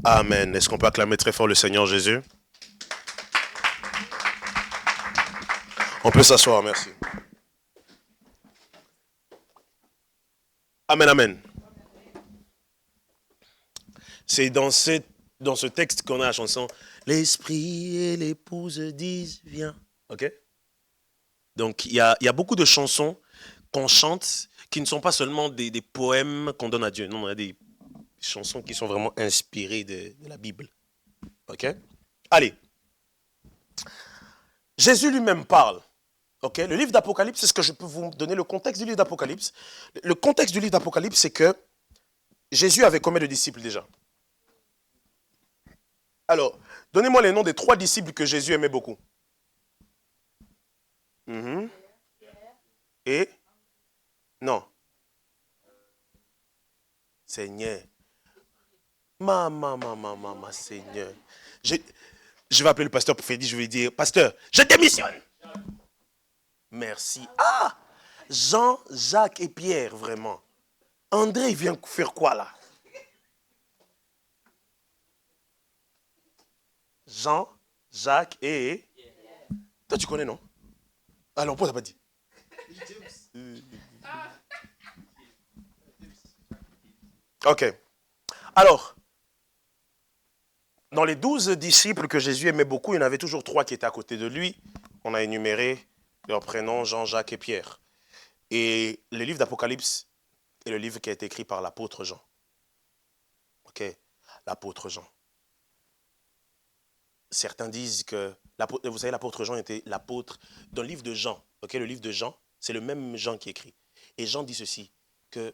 Amen. Est-ce qu'on peut acclamer très fort le Seigneur Jésus? On peut s'asseoir, merci. Amen, amen. C'est dans ce texte qu'on a la chanson « L'esprit et l'épouse disent viens ». Ok? Donc il y a beaucoup de chansons qu'on chante qui ne sont pas seulement des poèmes qu'on donne à Dieu. Non, il y a des chansons qui sont vraiment inspirées de la Bible. Ok? Allez. Jésus lui-même parle. Ok? Le livre d'Apocalypse, c'est ce que je peux vous donner le contexte du livre d'Apocalypse. Le contexte du livre d'Apocalypse, c'est que Jésus avait combien de disciples déjà? Alors, donnez-moi les noms des 3 disciples que Jésus aimait beaucoup. Et? Non. Seigneur. Maman, Seigneur. Je vais appeler le pasteur pour Freddy, je vais dire, pasteur, je démissionne. Merci. Ah, Jean, Jacques et Pierre, vraiment. André, il vient faire quoi là? Jean, Jacques et... Toi, tu connais, non? Alors, pourquoi t'as pas dit? Ok. Alors, dans les 12 disciples que Jésus aimait beaucoup, il y en avait toujours 3 qui étaient à côté de lui. On a énuméré leurs prénoms, Jean, Jacques et Pierre. Et le livre d'Apocalypse est le livre qui a été écrit par l'apôtre Jean. Ok, l'apôtre Jean. Certains disent que, vous savez, l'apôtre Jean était l'apôtre dans le livre de Jean. Ok, le livre de Jean, c'est le même Jean qui écrit. Et Jean dit ceci, que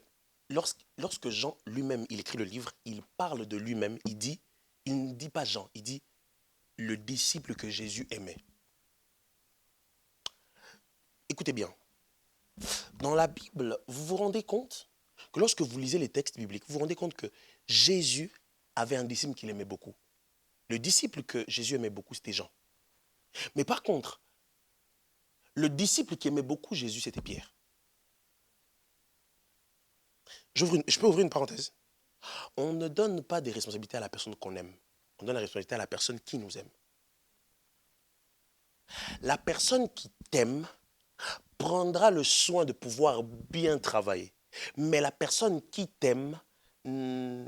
lorsque Jean lui-même, il écrit le livre, il parle de lui-même, il ne dit pas Jean, il dit le disciple que Jésus aimait. Écoutez bien, dans la Bible, vous vous rendez compte que lorsque vous lisez les textes bibliques, vous vous rendez compte que Jésus avait un disciple qu'il aimait beaucoup. Le disciple que Jésus aimait beaucoup, c'était Jean. Mais par contre, le disciple qui aimait beaucoup Jésus, c'était Pierre. Je peux ouvrir une parenthèse. On ne donne pas des responsabilités à la personne qu'on aime. On donne la responsabilité à la personne qui nous aime. La personne qui t'aime prendra le soin de pouvoir bien travailler. Mais la personne qui t'aime n'est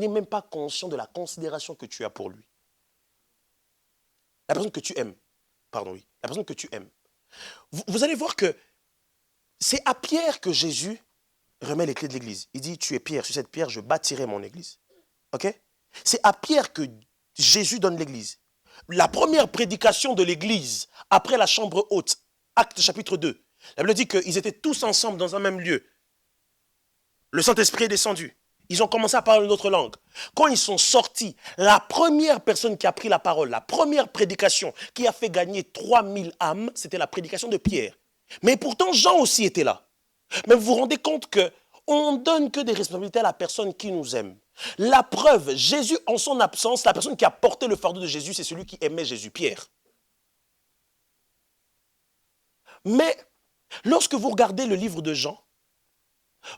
même pas conscient de la considération que tu as pour lui. La personne que tu aimes, pardon, oui, la personne que tu aimes. Vous allez voir que c'est à Pierre que Jésus remet les clés de l'église. Il dit, tu es Pierre, sur cette pierre, je bâtirai mon église. Ok? C'est à Pierre que Jésus donne l'église. La première prédication de l'église, après la chambre haute, Acte chapitre 2, la Bible dit qu'ils étaient tous ensemble dans un même lieu. Le Saint-Esprit est descendu. Ils ont commencé à parler une autre langue. Quand ils sont sortis, la première personne qui a pris la parole, la première prédication qui a fait gagner 3000 âmes, c'était la prédication de Pierre. Mais pourtant, Jean aussi était là. Mais vous vous rendez compte qu'on ne donne que des responsabilités à la personne qui nous aime. La preuve, Jésus en son absence, la personne qui a porté le fardeau de Jésus, c'est celui qui aimait Jésus, Pierre. Mais lorsque vous regardez le livre de Jean,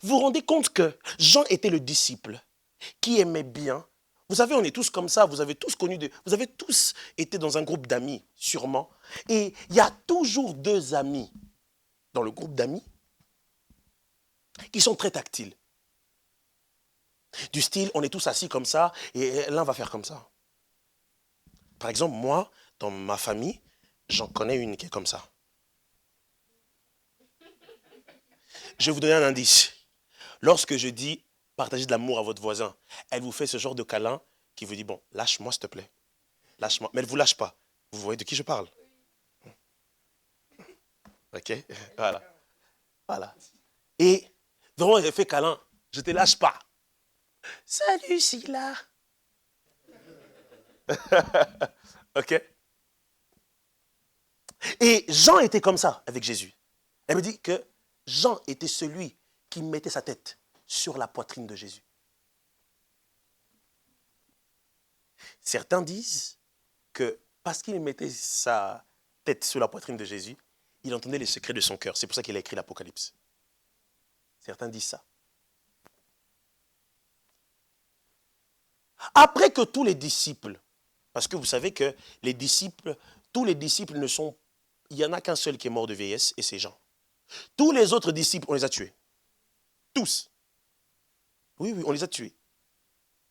vous vous rendez compte que Jean était le disciple qui aimait bien. Vous savez, on est tous comme ça, vous avez tous vous avez tous été dans un groupe d'amis, sûrement. Et il y a toujours 2 amis dans le groupe d'amis qui sont très tactiles. Du style, on est tous assis comme ça et l'un va faire comme ça. Par exemple, moi, dans ma famille, j'en connais une qui est comme ça. Je vais vous donner un indice. Lorsque je dis partagez de l'amour à votre voisin, elle vous fait ce genre de câlin qui vous dit, bon, lâche-moi s'il te plaît. Lâche-moi. Mais elle ne vous lâche pas. Vous voyez de qui je parle? Ok? Voilà. Voilà. Et vraiment, elle fait câlin. Je ne te lâche pas. Salut, Silla. Ok? Et Jean était comme ça avec Jésus. Elle me dit que Jean était celui qui mettait sa tête sur la poitrine de Jésus. Certains disent que parce qu'il mettait sa tête sur la poitrine de Jésus, il entendait les secrets de son cœur. C'est pour ça qu'il a écrit l'Apocalypse. Certains disent ça. Après que tous les disciples, parce que vous savez que les disciples, tous les disciples ne sont, il n'y en a qu'un seul qui est mort de vieillesse et c'est Jean. Tous les autres disciples, on les a tués. Tous. Oui, oui, on les a tués.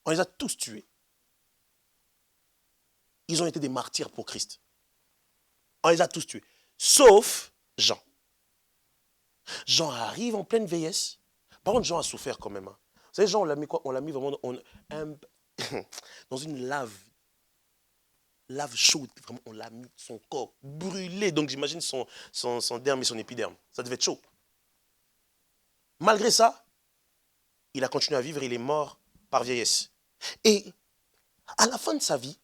On les a tous tués. Ils ont été des martyrs pour Christ. On les a tous tués. Sauf Jean. Jean arrive en pleine vieillesse. Par contre, Jean a souffert quand même. Vous savez, Jean, on l'a mis quoi? On l'a mis vraiment dans une lave chaude. Vraiment, on l'a mis son corps brûlé. Donc j'imagine son derme et son épiderme. Ça devait être chaud. Malgré ça, il a continué à vivre et il est mort par vieillesse. Et à la fin de sa vie,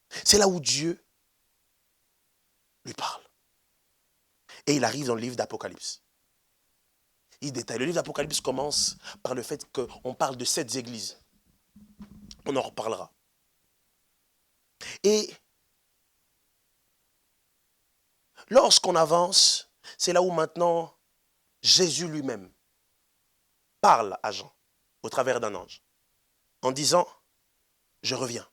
c'est là où Dieu lui parle. Et il arrive dans le livre d'Apocalypse. Il détaille. Le livre d'Apocalypse commence par le fait qu'on parle de 7 églises. On en reparlera. Et lorsqu'on avance, c'est là où maintenant Jésus lui-même parle à Jean au travers d'un ange en disant, je reviens.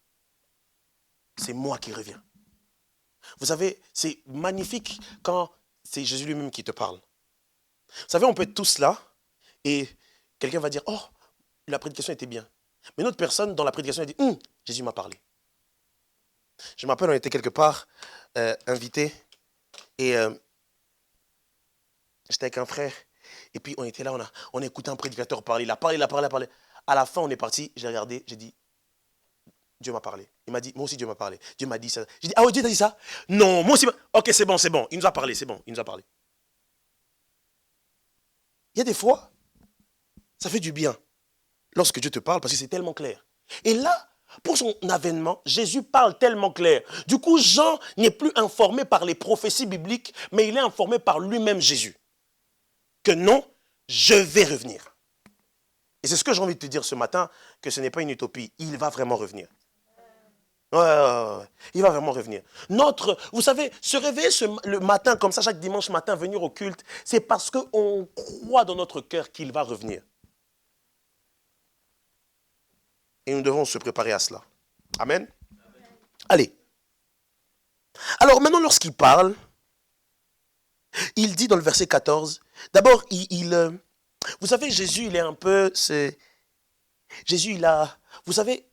C'est moi qui reviens. Vous savez, c'est magnifique quand c'est Jésus lui-même qui te parle. Vous savez, on peut être tous là et quelqu'un va dire, oh, la prédication était bien. Mais une autre personne, dans la prédication, elle dit, Jésus m'a parlé. Je me rappelle, on était quelque part invités et j'étais avec un frère et puis on était là, on a écouté un prédicateur parler, il a parlé. À la fin, on est parti, j'ai regardé, j'ai dit, Dieu m'a parlé. Il m'a dit, moi aussi Dieu m'a parlé. Dieu m'a dit ça. J'ai dit, ah oui, Dieu t'a dit ça? Non, moi aussi. Ok, c'est bon. Il nous a parlé, c'est bon, il nous a parlé. Il y a des fois, ça fait du bien lorsque Dieu te parle parce que c'est tellement clair. Et là, pour son avènement, Jésus parle tellement clair. Du coup, Jean n'est plus informé par les prophéties bibliques, mais il est informé par lui-même Jésus. Que non, je vais revenir. Et c'est ce que j'ai envie de te dire ce matin, que ce n'est pas une utopie. Il va vraiment revenir. Ouais. Il va vraiment revenir. Vous savez, se réveiller le matin comme ça, chaque dimanche matin, venir au culte, c'est parce qu'on croit dans notre cœur qu'il va revenir. Et nous devons se préparer à cela. Amen. Allez. Alors maintenant, lorsqu'il parle, il dit dans le verset 14, d'abord, vous savez, Jésus, il est un peu, Jésus, vous savez,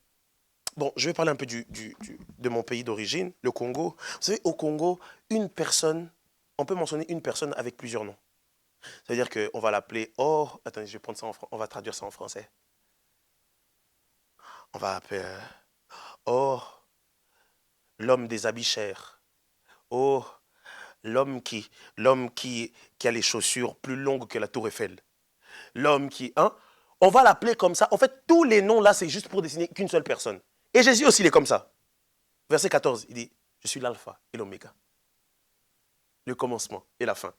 bon, je vais parler un peu de mon pays d'origine, le Congo. Vous savez, au Congo, on peut mentionner une personne avec plusieurs noms. C'est-à-dire qu'on va l'appeler, attendez, je vais prendre ça on va traduire ça en français. On va appeler, l'homme des habits chers. L'homme qui a les chaussures plus longues que la tour Eiffel. L'homme on va l'appeler comme ça. En fait, tous les noms là, c'est juste pour désigner qu'une seule personne. Et Jésus aussi, il est comme ça. Verset 14, il dit, je suis l'alpha et l'oméga. Le commencement et la fin.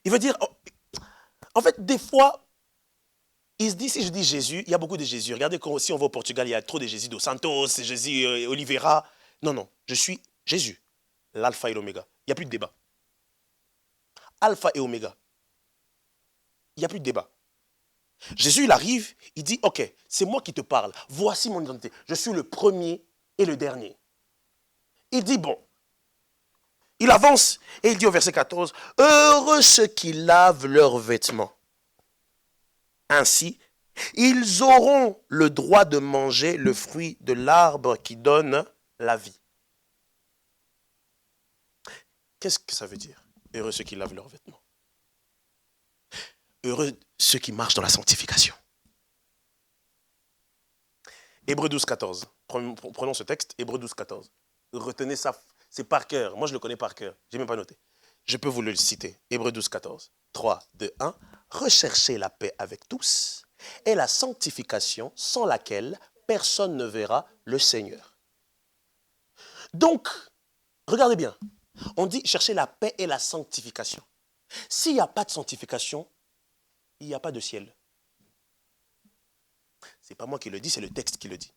Il veut dire, en fait, des fois, il se dit, si je dis Jésus, il y a beaucoup de Jésus. Regardez, si on va au Portugal, il y a trop de Jésus dos Santos, Jésus Oliveira. Non, je suis Jésus, l'alpha et l'oméga. Il n'y a plus de débat. Alpha et oméga. Il n'y a plus de débat. Jésus, il arrive, il dit, ok, c'est moi qui te parle. Voici mon identité. Je suis le premier et le dernier. Il dit, bon, il avance et il dit au verset 14, heureux ceux qui lavent leurs vêtements. Ainsi, ils auront le droit de manger le fruit de l'arbre qui donne la vie. Qu'est-ce que ça veut dire? Heureux ceux qui lavent leurs vêtements. Heureux ceux qui marchent dans la sanctification. Hébreux 12, 14. Prenons ce texte, Hébreux 12, 14. Retenez ça, c'est par cœur. Moi, je le connais par cœur. Je n'ai même pas noté. Je peux vous le citer. Hébreux 12, 14. 3, 2, 1. Recherchez la paix avec tous et la sanctification sans laquelle personne ne verra le Seigneur. Donc, regardez bien. On dit chercher la paix et la sanctification. S'il n'y a pas de sanctification, il n'y a pas de ciel. Ce n'est pas moi qui le dis, c'est le texte qui le dit.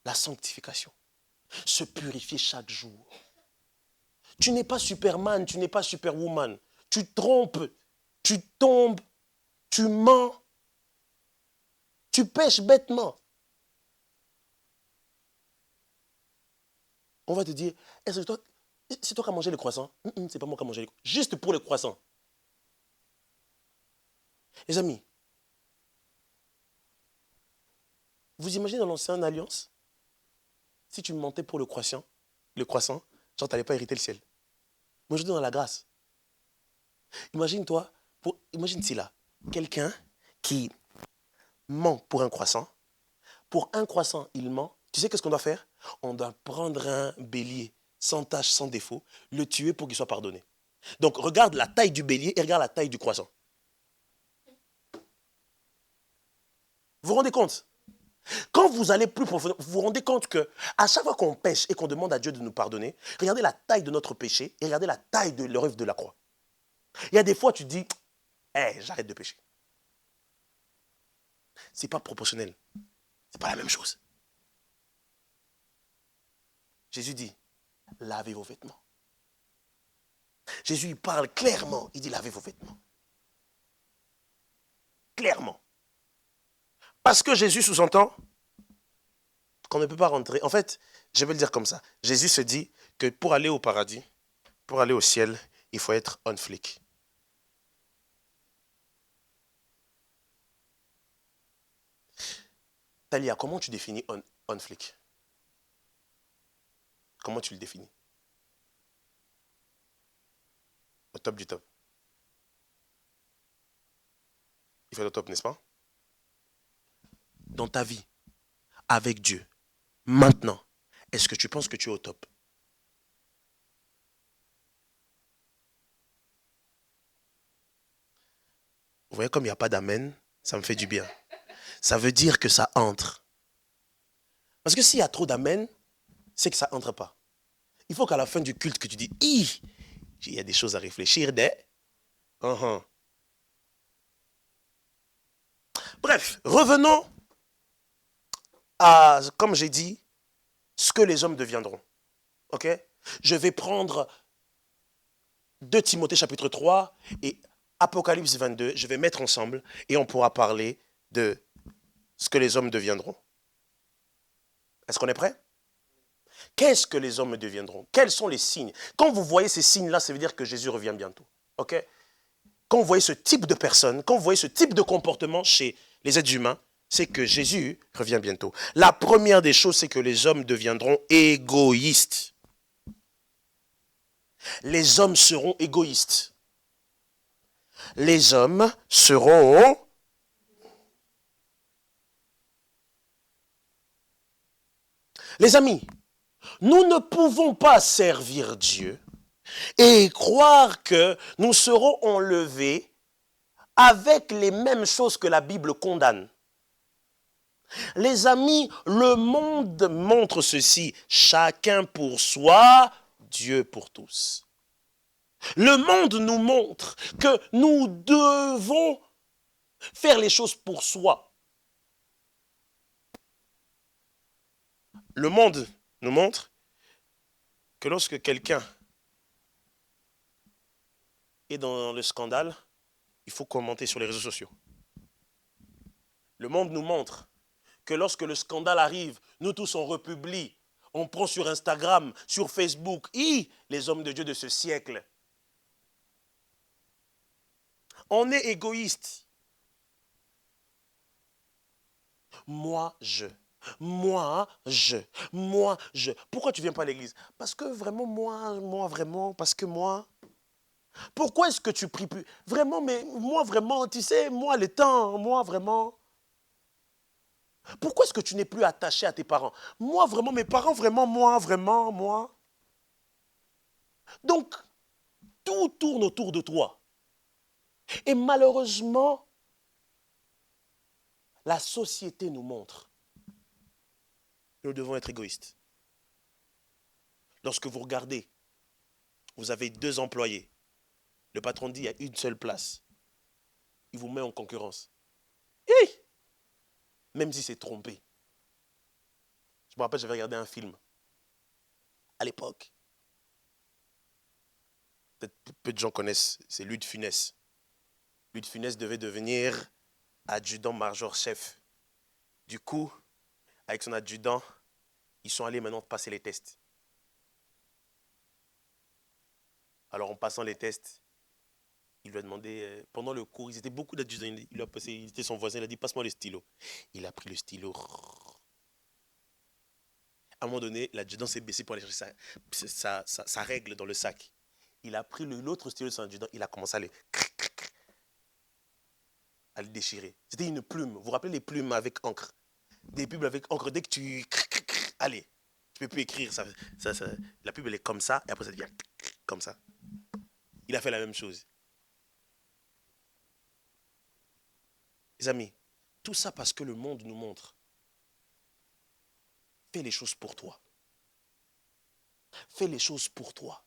La sanctification. Se purifier chaque jour. Tu n'es pas Superman, tu n'es pas Superwoman. Tu trompes, tu tombes, tu mens. Tu pêches bêtement. On va te dire, est-ce que c'est toi qui as mangé le croissant? C'est pas moi qui ai mangé le croissant. Juste pour le croissant. Les amis, vous imaginez dans l'ancienne alliance, si tu mentais pour le croissant, genre tu n'allais pas hériter le ciel. Moi je dis dans la grâce. Imagine-toi, imagine si là, quelqu'un qui ment pour un croissant. Pour un croissant, il ment. Tu sais qu'est-ce qu'on doit faire? On doit prendre un bélier sans tache, sans défaut, le tuer pour qu'il soit pardonné. Donc regarde la taille du bélier et regarde la taille du croissant. Vous vous rendez compte? Quand vous allez plus profondément, vous vous rendez compte que à chaque fois qu'on pêche et qu'on demande à Dieu de nous pardonner, regardez la taille de notre péché et regardez la taille de l'œuvre de la croix. Il y a des fois, tu te dis, hey, j'arrête de pécher. C'est pas proportionnel. C'est pas la même chose. Jésus dit, lavez vos vêtements. Jésus il parle clairement, il dit, lavez vos vêtements. Clairement. Parce que Jésus sous-entend qu'on ne peut pas rentrer. En fait, je vais le dire comme ça. Jésus se dit que pour aller au paradis, pour aller au ciel, il faut être on flic. Talia, comment tu définis on flic? Comment tu le définis? Au top du top. Il faut être au top, n'est-ce pas? Dans ta vie, avec Dieu, maintenant, est-ce que tu penses que tu es au top? Vous voyez, comme il n'y a pas d'amen, ça me fait du bien. Ça veut dire que ça entre. Parce que s'il y a trop d'amen, c'est que ça entre pas. Il faut qu'à la fin du culte que tu dis, il y a des choses à réfléchir, Bref, revenons à, comme j'ai dit, ce que les hommes deviendront. Ok? Je vais prendre 2 Timothée chapitre 3 et Apocalypse 22. Je vais mettre ensemble et on pourra parler de ce que les hommes deviendront. Est-ce qu'on est prêt? Qu'est-ce que les hommes deviendront? Quels sont les signes? Quand vous voyez ces signes-là, ça veut dire que Jésus revient bientôt. Ok? Quand vous voyez ce type de personne, quand vous voyez ce type de comportement chez les êtres humains, c'est que Jésus revient bientôt. La première des choses, c'est que les hommes deviendront égoïstes. Les hommes seront égoïstes. Les hommes seront... Les amis, nous ne pouvons pas servir Dieu et croire que nous serons enlevés avec les mêmes choses que la Bible condamne. Les amis, le monde montre ceci, chacun pour soi, Dieu pour tous. Le monde nous montre que nous devons faire les choses pour soi. Le monde nous montre que lorsque quelqu'un est dans le scandale, il faut commenter sur les réseaux sociaux. Le monde nous montre que lorsque le scandale arrive, nous tous on republie, on prend sur Instagram, sur Facebook, les hommes de Dieu de ce siècle. On est égoïste. Moi, je. Pourquoi tu ne viens pas à l'église? Parce que vraiment, moi, vraiment, parce que moi. Pourquoi est-ce que tu pries plus? Vraiment, mais moi, vraiment, tu sais, moi, le temps, moi, vraiment. Pourquoi est-ce que tu n'es plus attaché à tes parents? Moi, vraiment, mes parents, vraiment, moi. Donc, tout tourne autour de toi. Et malheureusement, la société nous montre que nous devons être égoïstes. Lorsque vous regardez, vous avez 2 employés. Le patron dit, il y a une seule place. Il vous met en concurrence. Même si c'est trompé. Je me rappelle, j'avais regardé un film. À l'époque. Peut-être peu de gens connaissent, c'est Louis de Funès. Louis de Funès devait devenir adjudant-major chef Du coup, avec son adjudant, ils sont allés maintenant passer les tests. Alors en passant les tests, il lui a demandé, pendant le cours, ils étaient beaucoup d'adjudants, il était son voisin, il a dit passe-moi le stylo. Il a pris le stylo. À un moment donné, l'adjudant s'est baissé pour aller chercher sa règle dans le sac. Il a pris l'autre stylo de son adjudant, il a commencé à le déchirer. C'était une plume. Vous vous rappelez les plumes avec encre? Des pubs avec encre, dès que tu... Allez, tu ne peux plus écrire. La pub, elle est comme ça, et après ça devient comme ça. Il a fait la même chose. Les amis, tout ça parce que le monde nous montre. Fais les choses pour toi. Fais les choses pour toi.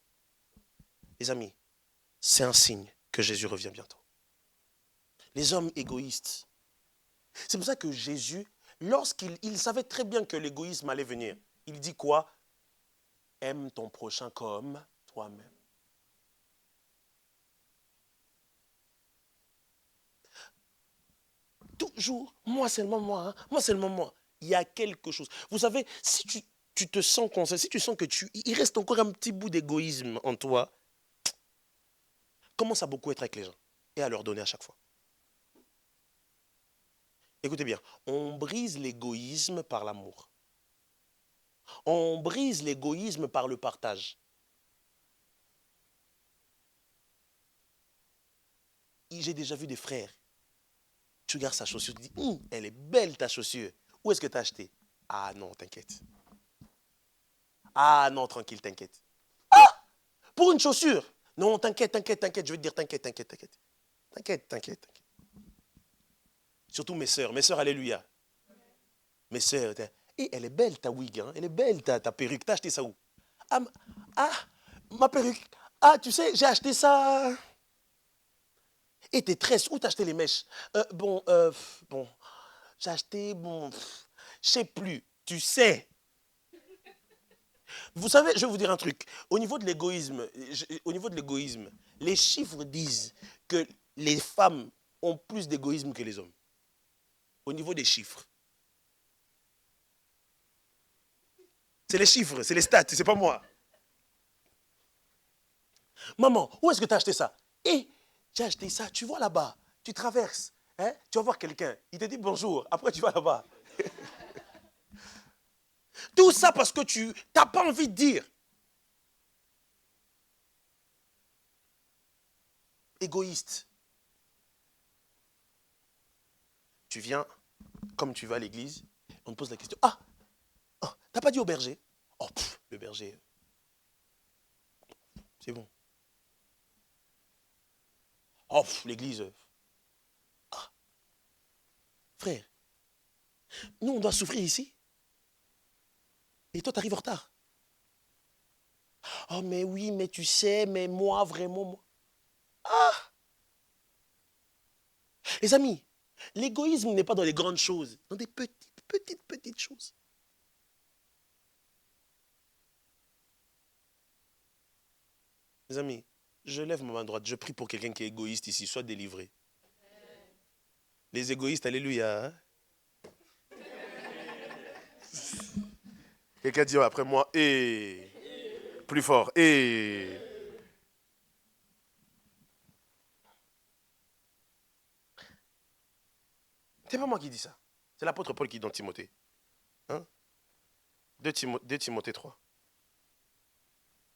Les amis, c'est un signe que Jésus revient bientôt. Les hommes égoïstes. C'est pour ça que Jésus, lorsqu'il savait très bien que l'égoïsme allait venir, il dit quoi? Aime ton prochain comme toi-même. Toujours, moi seulement moi, hein, moi seulement moi. Il y a quelque chose. Vous savez, si tu te sens comme ça, si tu sens que il reste encore un petit bout d'égoïsme en toi, commence à beaucoup être avec les gens et à leur donner à chaque fois. Écoutez bien, on brise l'égoïsme par l'amour. On brise l'égoïsme par le partage. J'ai déjà vu des frères. Tu regardes sa chaussure, tu dis, elle est belle ta chaussure. Où est-ce que tu as acheté? Ah non, t'inquiète. Ah non, tranquille, t'inquiète. Pour une chaussure. Non, t'inquiète, je vais te dire, t'inquiète. Surtout mes sœurs, alléluia. Mes sœurs, elle est belle ta wig, hein? Elle est belle ta perruque, t'as acheté ça où? Ah, ma perruque. Ah, tu sais, j'ai acheté ça. Et tes tresses, où t'as acheté les mèches? Bon, j'ai acheté, je sais plus, tu sais. Vous savez, je vais vous dire un truc. Au niveau de l'égoïsme, les chiffres disent que les femmes ont plus d'égoïsme que les hommes. Au niveau des chiffres. C'est les chiffres, c'est les stats, c'est pas moi. Maman, où est-ce que tu as acheté ça? J'ai acheté ça, tu vois là-bas, tu traverses, hein, tu vas voir quelqu'un, il te dit bonjour, après tu vas là-bas. Tout ça parce que tu n'as pas envie de dire. Égoïste. Tu viens, comme tu vas à l'église, on te pose la question, t'as pas dit au berger? Le berger, c'est bon. L'église. Frère, nous on doit souffrir ici. Et toi, tu arrives en retard. Oh, mais oui, mais tu sais, mais moi, vraiment, moi. Les amis, l'égoïsme n'est pas dans les grandes choses, dans des petites choses. Les amis, je lève ma main droite, je prie pour quelqu'un qui est égoïste ici, soit délivré. Les égoïstes, alléluia. Hein? Quelqu'un dit après moi, plus fort, C'est pas moi qui dis ça. C'est l'apôtre Paul qui dit dans Timothée. Hein? 2 Timothée 3.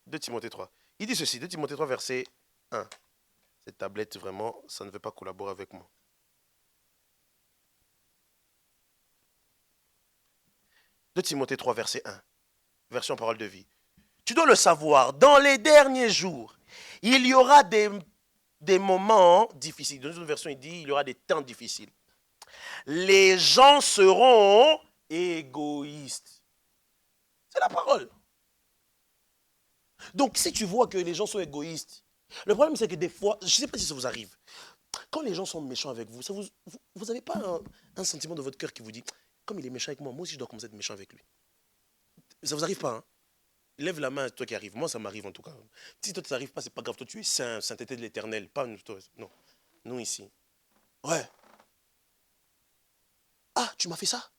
2 Timothée 3. Il dit ceci, 2 Timothée 3, verset 1. Cette tablette, vraiment, ça ne veut pas collaborer avec moi. 2 Timothée 3, verset 1. Version parole de vie. Tu dois le savoir, dans les derniers jours, il y aura des moments difficiles. Dans une version, il dit il y aura des temps difficiles. Les gens seront égoïstes. C'est la parole. Donc, si tu vois que les gens sont égoïstes, le problème, c'est que des fois, je ne sais pas si ça vous arrive, quand les gens sont méchants avec vous, vous n'avez pas un sentiment de votre cœur qui vous dit, comme il est méchant avec moi, moi aussi je dois commencer à être méchant avec lui. Ça vous arrive pas, hein? Lève la main, toi qui arrive. Moi, ça m'arrive en tout cas. Si toi, ça t'arrive pas, c'est pas grave. Toi, tu es saint, sainteté de l'éternel. Pas nous, toi. Non. Nous ici. Ouais. Ah, tu m'as fait ça?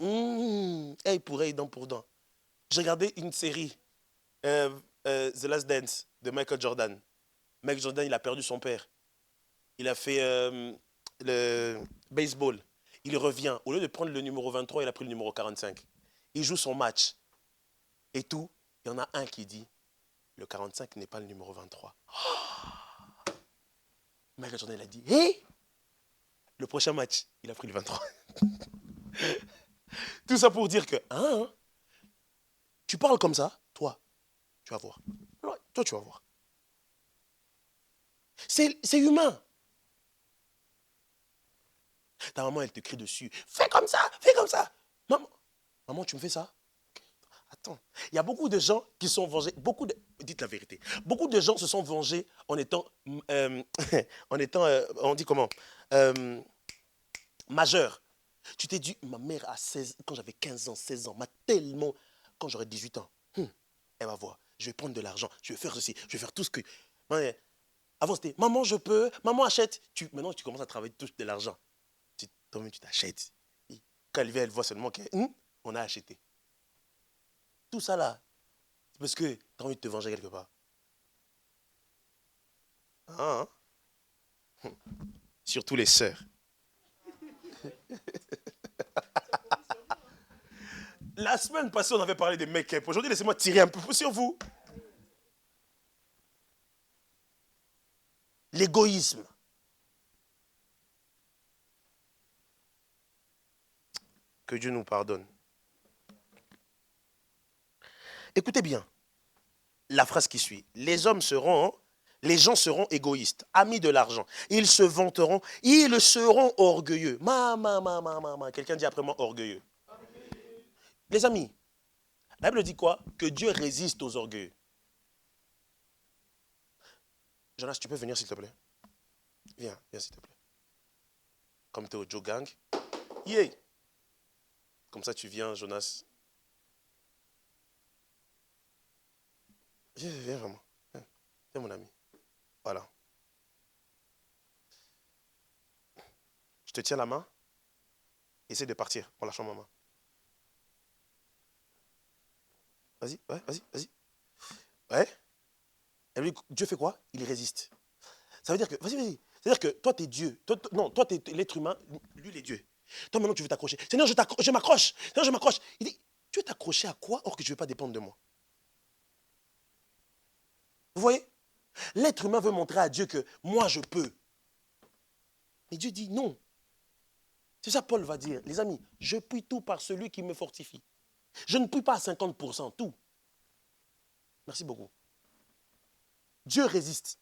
Œil pour œil, dent pour dent. J'ai regardé une série, The Last Dance, de Michael Jordan. Michael Jordan, il a perdu son père. Il a fait le baseball. Il revient. Au lieu de prendre le numéro 23, il a pris le numéro 45. Il joue son match. Et tout, il y en a un qui dit, le 45 n'est pas le numéro 23. Michael Jordan, il a dit, hé, le prochain match, il a pris le 23. Tout ça pour dire que, tu parles comme ça, toi, tu vas voir. Toi, tu vas voir. C'est humain. Ta maman, elle te crie dessus. Fais comme ça, fais comme ça. Maman, tu me fais ça? Attends. Il y a beaucoup de gens qui sont vengés. Dites la vérité. Beaucoup de gens se sont vengés en étant, on dit comment, majeur. Tu t'es dit, ma mère à 16, quand j'avais 15 ans, 16 ans, m'a tellement, quand j'aurai 18 ans, elle va voir, je vais prendre de l'argent, je vais faire ceci, je vais faire tout ce que... Avant, c'était, maman, je peux, maman, achète. Maintenant, tu commences à travailler, tu touches de l'argent. Toi-même, tu t'achètes. Quand elle vient, elle voit seulement qu'on a acheté. Tout ça là, c'est parce que tu as envie de te venger quelque part. Surtout les sœurs. La semaine passée, on avait parlé des make-up. Aujourd'hui, laissez-moi tirer un peu sur vous. L'égoïsme. Que Dieu nous pardonne. Écoutez bien la phrase qui suit. Les gens seront égoïstes, amis de l'argent. Ils se vanteront, ils seront orgueilleux. Quelqu'un dit après moi orgueilleux. Les amis, la Bible dit quoi? Que Dieu résiste aux orgueilleux. Jonas, tu peux venir s'il te plaît? Viens s'il te plaît. Comme tu es au Joe Gang. Yeah. Comme ça tu viens, Jonas. Viens vraiment. Viens mon ami. Voilà. Je te tiens la main. Essaie de partir en lâchant ma main. Vas-y, ouais, vas-y. Ouais. Et lui, Dieu fait quoi? Il résiste. Ça veut dire que, vas-y. C'est-à-dire que toi, tu es Dieu. Toi, tu es l'être humain. Lui, il est Dieu. Toi, maintenant, tu veux t'accrocher. Seigneur, je m'accroche. Seigneur, je m'accroche. Il dit, tu veux t'accrocher à quoi or que tu ne veux pas dépendre de moi? Vous voyez? L'être humain veut montrer à Dieu que moi, je peux. Mais Dieu dit non. C'est ça Paul va dire. Les amis, je puis tout par celui qui me fortifie. Je ne puis pas à 50%, tout. Merci beaucoup. Dieu résiste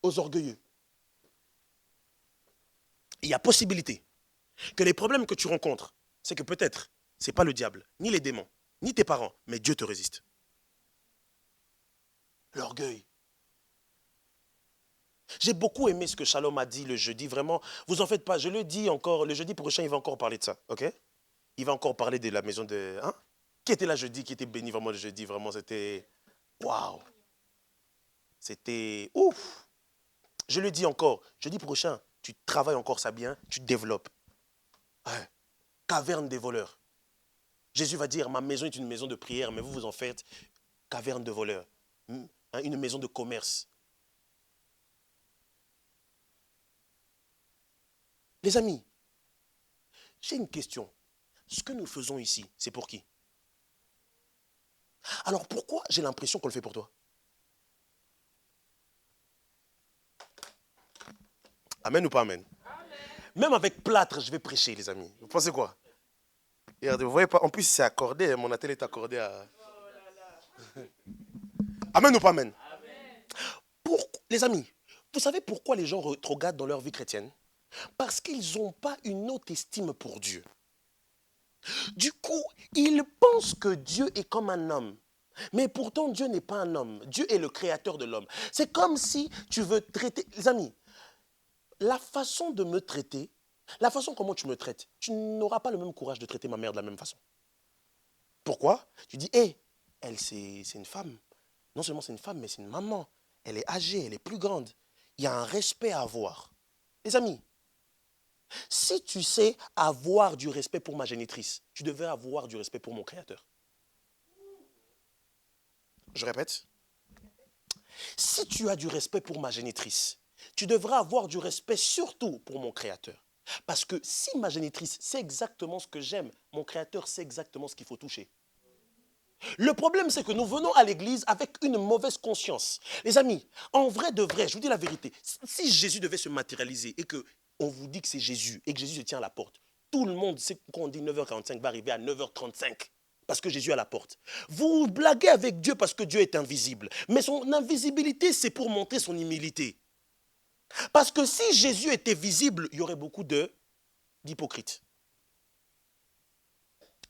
aux orgueilleux. Il y a possibilité que les problèmes que tu rencontres, c'est que peut-être, ce n'est pas le diable, ni les démons, ni tes parents, mais Dieu te résiste. L'orgueil. J'ai beaucoup aimé ce que Shalom a dit le jeudi, vraiment. Vous en faites pas, je le dis encore, le jeudi prochain, il va encore parler de ça, ok? Il va encore parler de la maison de... Qui était là jeudi, qui était béni vraiment le jeudi, vraiment, c'était... Waouh! C'était ouf! Je le dis encore, jeudi prochain, tu travailles encore ça bien, tu te développes. Ouais. Caverne des voleurs. Jésus va dire, ma maison est une maison de prière, mais vous en faites caverne de voleurs. Une maison de commerce. Les amis, j'ai une question. Ce que nous faisons ici, c'est pour qui? Alors pourquoi j'ai l'impression qu'on le fait pour toi? Amen ou pas amen? Même avec plâtre, je vais prêcher, les amis. Vous pensez quoi? Regardez, vous voyez pas, en plus c'est accordé, mon atelier est accordé à... Amen ou pas amen? Les amis, vous savez pourquoi les gens regardent dans leur vie chrétienne? Parce qu'ils n'ont pas une haute estime pour Dieu. Du coup, ils pensent que Dieu est comme un homme. Mais pourtant, Dieu n'est pas un homme. Dieu est le créateur de l'homme. C'est comme si tu veux traiter... Les amis, la façon de me traiter, la façon comment tu me traites, tu n'auras pas le même courage de traiter ma mère de la même façon. Pourquoi? Tu dis, hé, elle c'est une femme. Non seulement c'est une femme, mais c'est une maman. Elle est âgée, elle est plus grande. Il y a un respect à avoir. Les amis, Si tu sais avoir du respect pour ma génitrice, tu devais avoir du respect pour mon Créateur. Je répète. Si tu as du respect pour ma génitrice, tu devrais avoir du respect surtout pour mon Créateur. Parce que si ma génitrice sait exactement ce que j'aime, mon Créateur sait exactement ce qu'il faut toucher. Le problème, c'est que nous venons à l'église avec une mauvaise conscience. Les amis, en vrai de vrai, je vous dis la vérité, si Jésus devait se matérialiser et qu'on vous dit que c'est Jésus et que Jésus se tient à la porte, tout le monde sait qu'on dit 9h45 va arriver à 9h35 parce que Jésus est à la porte. Vous blaguez avec Dieu parce que Dieu est invisible. Mais son invisibilité, c'est pour montrer son humilité. Parce que si Jésus était visible, il y aurait beaucoup d'hypocrites.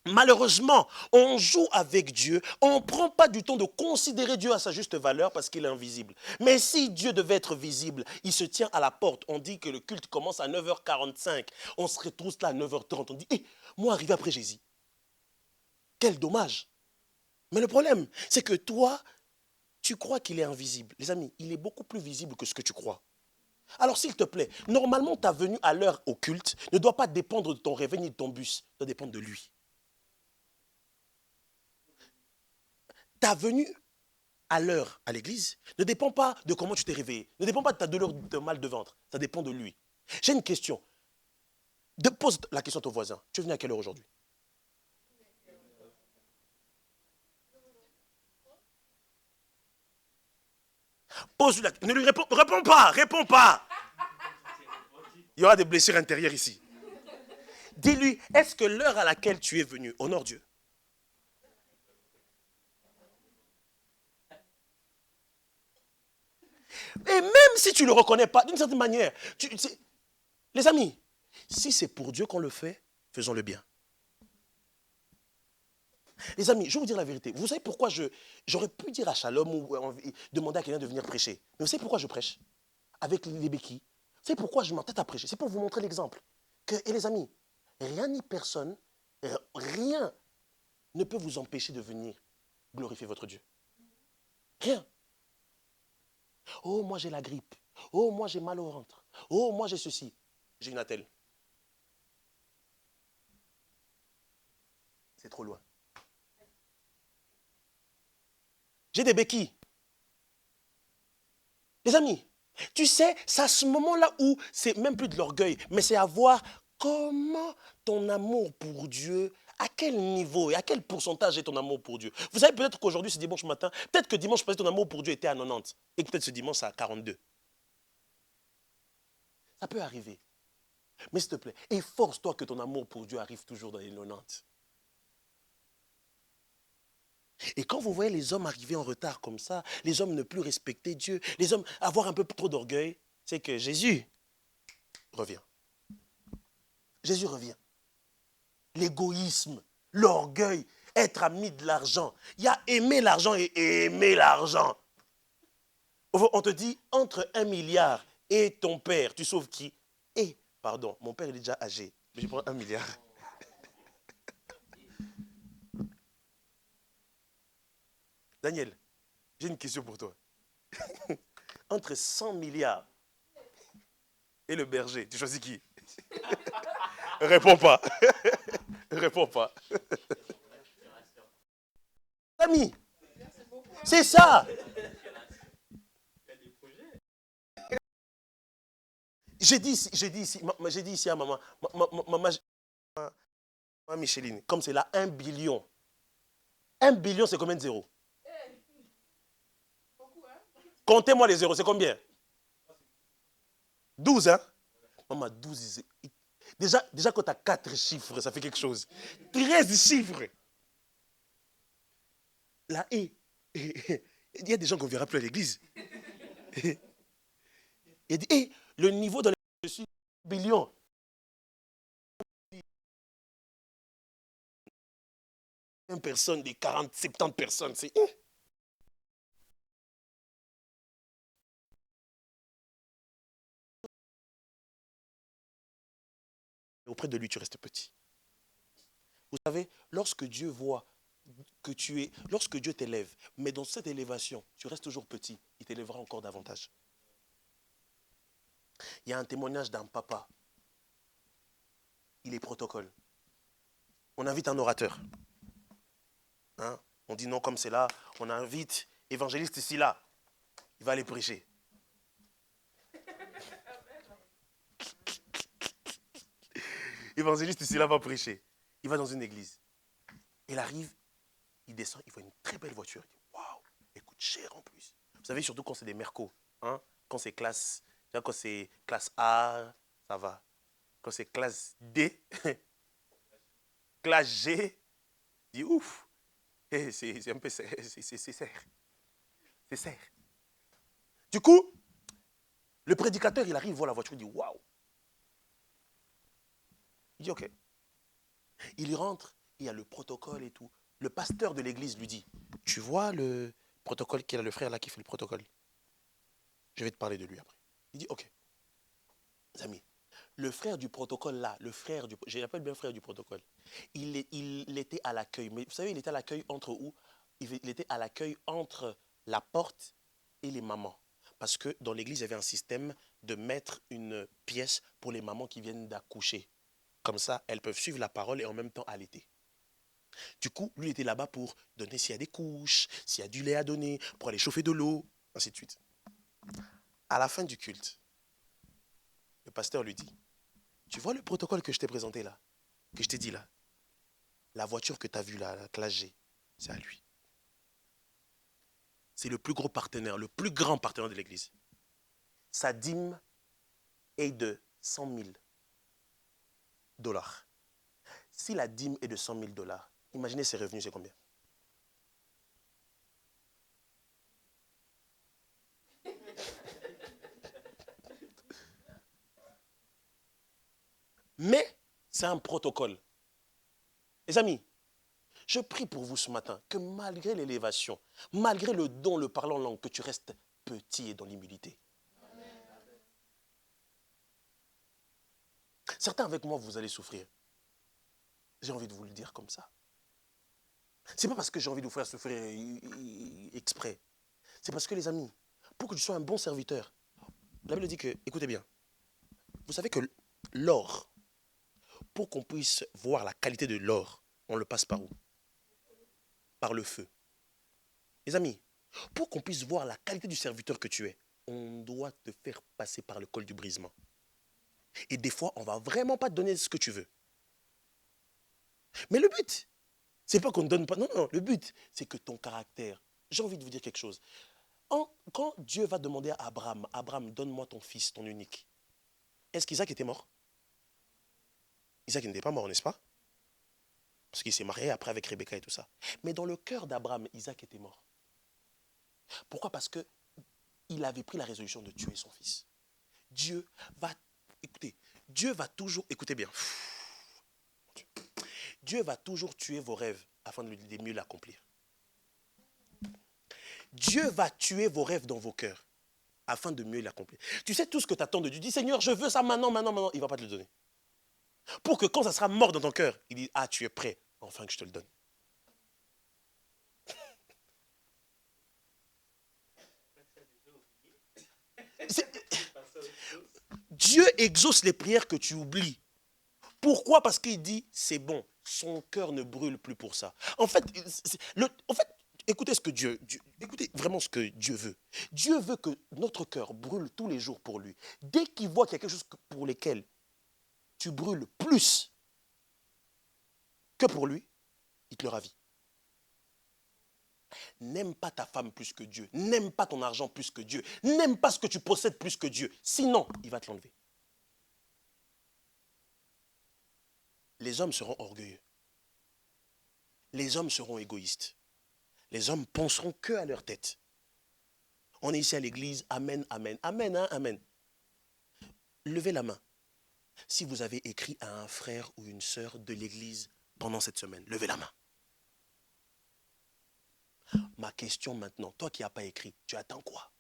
Malheureusement, on joue avec Dieu, on ne prend pas du temps de considérer Dieu à sa juste valeur parce qu'il est invisible. Mais si Dieu devait être visible, il se tient à la porte. On dit que le culte commence à 9h45. On serait tous là à 9h30. On dit, moi arrivé après Jésus. Quel dommage. Mais le problème, c'est que toi, tu crois qu'il est invisible. Les amis, il est beaucoup plus visible que ce que tu crois. Alors s'il te plaît, normalement ta venue à l'heure au culte ne doit pas dépendre de ton réveil ni de ton bus, doit dépendre de lui. Ta venue à l'heure à l'église ne dépend pas de comment tu t'es réveillé, ne dépend pas de ta douleur de mal de ventre, ça dépend de lui. J'ai une question. Pose la question à ton voisin. Tu es venu à quelle heure aujourd'hui? Pose la question. Ne lui réponds pas, réponds pas. Il y aura des blessures intérieures ici. Dis-lui, est-ce que l'heure à laquelle tu es venu honore Dieu? Et même si tu ne le reconnais pas, d'une certaine manière, les amis, si c'est pour Dieu qu'on le fait, faisons-le bien. Les amis, je vais vous dire la vérité. Vous savez pourquoi j'aurais pu dire à Shalom ou demander à quelqu'un de venir prêcher. Mais vous savez pourquoi je prêche? Avec les béquilles. Vous savez pourquoi je m'entête à prêcher? C'est pour vous montrer l'exemple. Et les amis, rien ni personne, rien ne peut vous empêcher de venir glorifier votre Dieu. Rien. Oh, moi j'ai la grippe. Oh, moi j'ai mal au ventre. Oh, moi j'ai ceci. J'ai une attelle. C'est trop loin. J'ai des béquilles. Les amis, tu sais, c'est à ce moment-là où c'est même plus de l'orgueil, mais c'est à voir comment ton amour pour Dieu, à quel niveau et à quel pourcentage est ton amour pour Dieu. Vous savez peut-être qu'aujourd'hui, c'est dimanche matin, peut-être que dimanche passé, ton amour pour Dieu était à 90 et que peut-être ce dimanche, c'est à 42. Ça peut arriver. Mais s'il te plaît, efforce-toi que ton amour pour Dieu arrive toujours dans les 90. Et quand vous voyez les hommes arriver en retard comme ça, les hommes ne plus respecter Dieu, les hommes avoir un peu trop d'orgueil, c'est que Jésus revient. Jésus revient. L'égoïsme, l'orgueil, être ami de l'argent. Il y a aimer l'argent et aimer l'argent. On te dit, entre 1 milliard et ton père, tu sauves qui? Pardon, mon père il est déjà âgé, mais je prends 1 milliard. Daniel, j'ai une question pour toi. Entre 100 milliards et le berger, tu choisis qui? Réponds pas. Réponds pas. Ami, c'est ça. J'ai dit ici à maman, maman Micheline, comme c'est là 1 billion. 1 billion, c'est combien de zéros? Comptez-moi les zéros, c'est combien? 12, hein? Maman, 12, déjà quand tu as 4 chiffres, ça fait quelque chose. 13 chiffres. Là, il y a des gens qu'on ne verra plus à l'église. Il dit, le niveau dans lequel je suis, billion. Une personne, des 40, 70 personnes, c'est... Auprès de lui, tu restes petit. Vous savez, lorsque Dieu voit que lorsque Dieu t'élève, mais dans cette élévation, tu restes toujours petit, il t'élèvera encore davantage. Il y a un témoignage d'un papa il est protocole. On invite un orateur. Hein? On dit non, comme c'est là, on invite évangéliste Silla. Il va aller prêcher. Évangéliste Silla va prêcher. Il va dans une église. Il arrive, il descend, il voit une très belle voiture. Il dit, waouh, elle coûte cher en plus. Vous savez, surtout quand c'est des mercos. Hein? Quand c'est classe A, ça va. Quand c'est classe D, classe G, il dit ouf. C'est un peu serre. C'est serre. Du coup, le prédicateur, il arrive, voit la voiture, il dit waouh. Il dit ok. Il y rentre, il y a le protocole et tout. Le pasteur de l'église lui dit, tu vois le protocole qu'il a, le frère là qui fait le protocole. Je vais te parler de lui après. Il dit ok. Les amis, le frère du protocole là, je l'appelle bien frère du protocole, il était à l'accueil. Mais vous savez, il était à l'accueil entre où? Il était à l'accueil entre la porte et les mamans. Parce que dans l'église, il y avait un système de mettre une pièce pour les mamans qui viennent d'accoucher. Comme ça, elles peuvent suivre la parole et en même temps allaiter. Du coup, lui était là-bas pour donner s'il y a des couches, s'il y a du lait à donner, pour aller chauffer de l'eau, ainsi de suite. À la fin du culte, le pasteur lui dit, tu vois le protocole que je t'ai présenté là, que je t'ai dit là, la voiture que tu as vue là, la classe G, c'est à lui. C'est le plus gros partenaire, le plus grand partenaire de l'église. Sa dîme est de 100 000 dollars. Si la dîme est de 100 000 dollars, imaginez ses revenus, c'est combien? Mais c'est un protocole. Les amis, je prie pour vous ce matin que malgré l'élévation, malgré le don, le parler en langue, que tu restes petit et dans l'humilité. Certains avec moi, vous allez souffrir. J'ai envie de vous le dire comme ça. C'est pas parce que j'ai envie de vous faire souffrir exprès. C'est parce que les amis, pour que tu sois un bon serviteur, la Bible dit que, écoutez bien, vous savez que l'or, pour qu'on puisse voir la qualité de l'or, on le passe par où? Par le feu. Les amis, pour qu'on puisse voir la qualité du serviteur que tu es, on doit te faire passer par le col du brisement. Et des fois, on ne va vraiment pas te donner ce que tu veux. Mais le but, c'est pas qu'on ne donne pas. Non, non, le but, c'est que ton caractère. J'ai envie de vous dire quelque chose. Quand Dieu va demander à Abraham, Abraham, donne-moi ton fils, ton unique. Est-ce qu'Isaac était mort? Isaac n'était pas mort, n'est-ce pas? Parce qu'il s'est marié après avec Rebecca et tout ça. Mais dans le cœur d'Abraham, Isaac était mort. Pourquoi? Parce qu'il avait pris la résolution de tuer son fils. Dieu va, écoutez, Dieu va toujours, écoutez bien, Dieu va toujours tuer vos rêves afin de mieux l'accomplir. Dieu va tuer vos rêves dans vos cœurs afin de mieux l'accomplir. Tu sais tout ce que tu attends de Dieu. Dis Seigneur, je veux ça maintenant. Il ne va pas te le donner. Pour que quand ça sera mort dans ton cœur, il dit, ah, tu es prêt, enfin que je te le donne. Dieu exauce les prières que tu oublies. Pourquoi? Parce qu'il dit, c'est bon, son cœur ne brûle plus pour ça. En fait, écoutez écoutez vraiment ce que Dieu veut. Dieu veut que notre cœur brûle tous les jours pour lui. Dès qu'il voit qu'il y a quelque chose pour lequel tu brûles plus que pour lui, il te le ravit. N'aime pas ta femme plus que Dieu. N'aime pas ton argent plus que Dieu. N'aime pas ce que tu possèdes plus que Dieu. Sinon, il va te l'enlever. Les hommes seront orgueilleux. Les hommes seront égoïstes. Les hommes penseront que à leur tête. On est ici à l'église, amen, amen, amen, hein, amen. Levez la main. Si vous avez écrit à un frère ou une sœur de l'église pendant cette semaine, levez la main. Ma question maintenant, toi qui n'as pas écrit, tu attends quoi?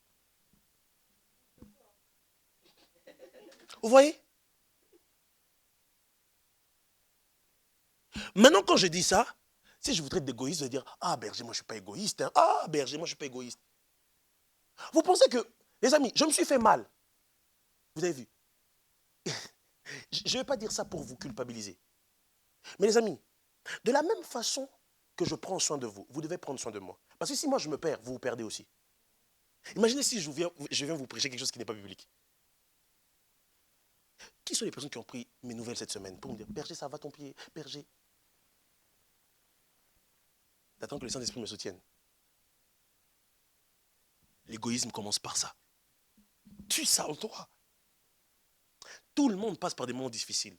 Vous voyez? Maintenant, quand je dis ça, si je vous traite d'égoïste, je vais dire, ah berger, moi je ne suis pas égoïste. Hein. Ah berger, moi je ne suis pas égoïste. Vous pensez que, les amis, je me suis fait mal. Vous avez vu? Je ne vais pas dire ça pour vous culpabiliser. Mais les amis, de la même façon que je prends soin de vous, vous devez prendre soin de moi. Parce que si moi je me perds, vous vous perdez aussi. Imaginez si je viens vous prêcher quelque chose qui n'est pas biblique. Qui sont les personnes qui ont pris mes nouvelles cette semaine pour me dire, berger, ça va ton pied, berger. T'attends que le Saint-Esprit me soutienne. L'égoïsme commence par ça. Tue ça en toi. Tout le monde passe par des moments difficiles.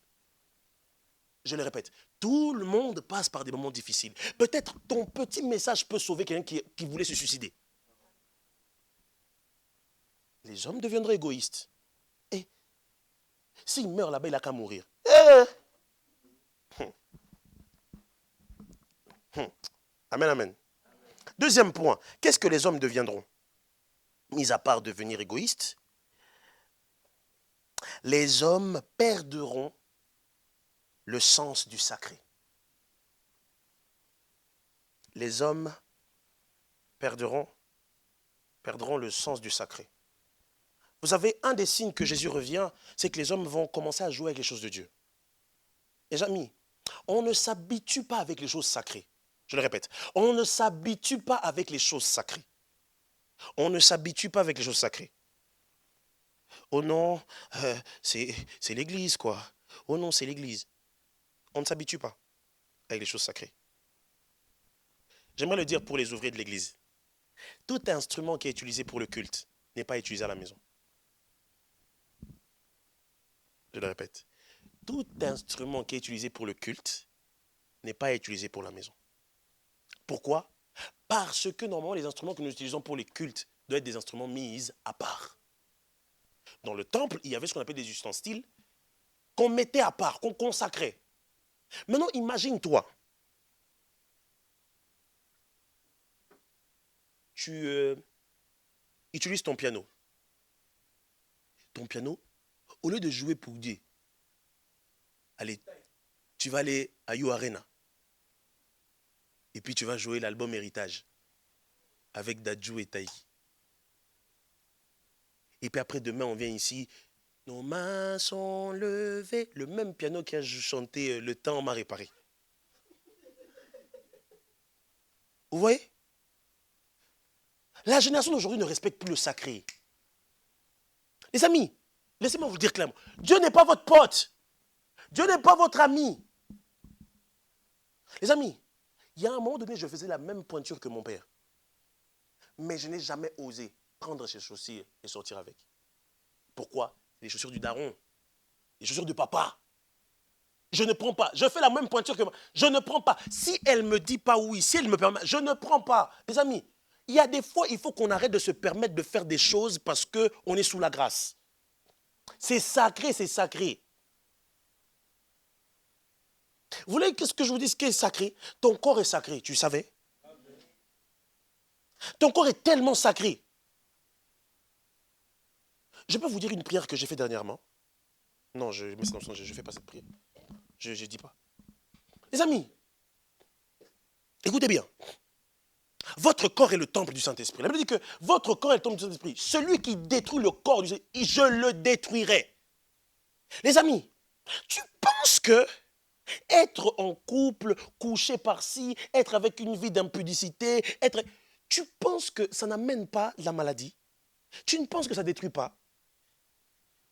Je le répète, tout le monde passe par des moments difficiles. Peut-être ton petit message peut sauver quelqu'un qui voulait se suicider. Les hommes deviendront égoïstes. Et s'il meurt là-bas, il n'a qu'à mourir. Amen, amen. Deuxième point, qu'est-ce que les hommes deviendront? Mis à part devenir égoïstes, les hommes perdront le sens du sacré. Les hommes perdront le sens du sacré. Vous savez, un des signes que Jésus revient, c'est que les hommes vont commencer à jouer avec les choses de Dieu. Les amis, on ne s'habitue pas avec les choses sacrées. Je le répète, on ne s'habitue pas avec les choses sacrées. On ne s'habitue pas avec les choses sacrées. Oh non, c'est l'église quoi. Oh non, c'est l'église. On ne s'habitue pas avec les choses sacrées. J'aimerais le dire pour les ouvriers de l'église. Tout instrument qui est utilisé pour le culte n'est pas utilisé à la maison. Je le répète. Tout instrument qui est utilisé pour le culte n'est pas utilisé pour la maison. Pourquoi? Parce que normalement, les instruments que nous utilisons pour les cultes doivent être des instruments mis à part. Dans le temple, il y avait ce qu'on appelle des ustensiles qu'on mettait à part, qu'on consacrait. Maintenant, imagine-toi. Tu utilises ton piano. Ton piano, au lieu de jouer pour Dieu, allez, tu vas aller à You Arena. Et puis tu vas jouer l'album Héritage avec Dadju et Taï. Et puis après, demain, on vient ici. Nos mains sont levées. Le même piano qui a chanté Le temps m'a réparé. Vous voyez? La génération d'aujourd'hui ne respecte plus le sacré. Les amis, laissez-moi vous dire clairement. Dieu n'est pas votre pote. Dieu n'est pas votre ami. Les amis, il y a un moment donné, je faisais la même pointure que mon père. Mais je n'ai jamais osé prendre ses chaussures et sortir avec. Pourquoi? Les chaussures du daron. Les chaussures du papa. Je ne prends pas. Je fais la même pointure que moi. Je ne prends pas. Si elle ne me dit pas oui, si elle me permet, je ne prends pas. Les amis, il y a des fois, il faut qu'on arrête de se permettre de faire des choses parce qu'on est sous la grâce. C'est sacré, c'est sacré. Vous voulez ce que je vous dise, ce qui est sacré? Ton corps est sacré, tu savais? Ton corps est tellement sacré. Je peux vous dire une prière que j'ai faite dernièrement. Non, je ne fais pas cette prière. Je ne dis pas. Les amis, écoutez bien. Votre corps est le temple du Saint-Esprit. La Bible dit que votre corps est le temple du Saint-Esprit. Celui qui détruit le corps du Saint-Esprit, je le détruirai. Les amis, tu penses que être en couple, coucher par-ci, être avec une vie d'impudicité, tu penses que ça n'amène pas la maladie? Tu ne penses que ça ne détruit pas?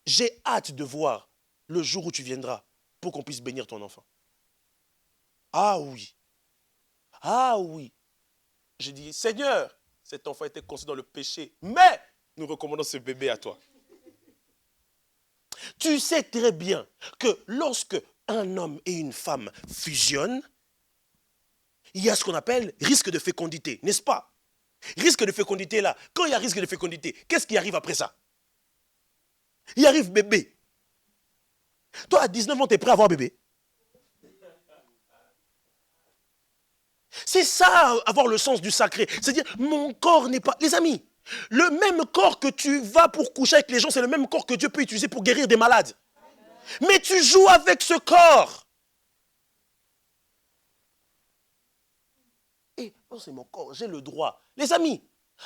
J'ai hâte de voir le jour où tu viendras pour qu'on puisse bénir ton enfant. Ah oui. Ah oui. J'ai dit, Seigneur, cet enfant était conçu dans le péché, mais nous recommandons ce bébé à toi. Tu sais très bien que lorsque un homme et une femme fusionnent, il y a ce qu'on appelle risque de fécondité, n'est-ce pas? Risque de fécondité là, quand il y a risque de fécondité, qu'est-ce qui arrive après ça? Il arrive bébé. Toi à 19 ans, tu es prêt à avoir bébé? C'est ça, avoir le sens du sacré. C'est-à-dire, mon corps n'est pas... Les amis, le même corps que tu vas pour coucher avec les gens, c'est le même corps que Dieu peut utiliser pour guérir des malades. Mais tu joues avec ce corps. Et oh, c'est mon corps, j'ai le droit. Les amis,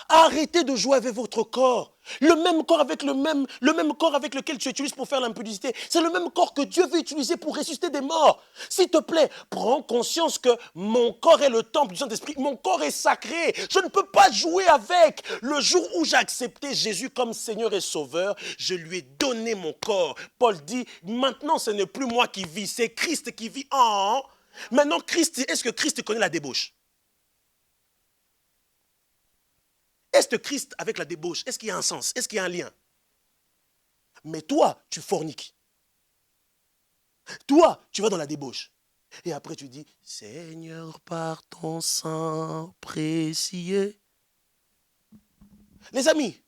Arrêtez de jouer avec votre corps. Le même corps avec le même corps avec lequel tu utilises pour faire l'impudicité, c'est le même corps que Dieu veut utiliser pour ressusciter des morts. S'il te plaît, prends conscience que mon corps est le temple du Saint-Esprit. Mon corps est sacré. Je ne peux pas jouer avec. Le jour où j'ai accepté Jésus comme Seigneur et Sauveur, je lui ai donné mon corps. Paul dit, maintenant ce n'est plus moi qui vis, c'est Christ qui vit en. Maintenant, est-ce que Christ connaît la débauche? Est-ce que Christ avec la débauche, est-ce qu'il y a un sens? Est-ce qu'il y a un lien? Mais toi, tu forniques. Toi, tu vas dans la débauche. Et après tu dis, Seigneur, par ton sang précieux. Les amis,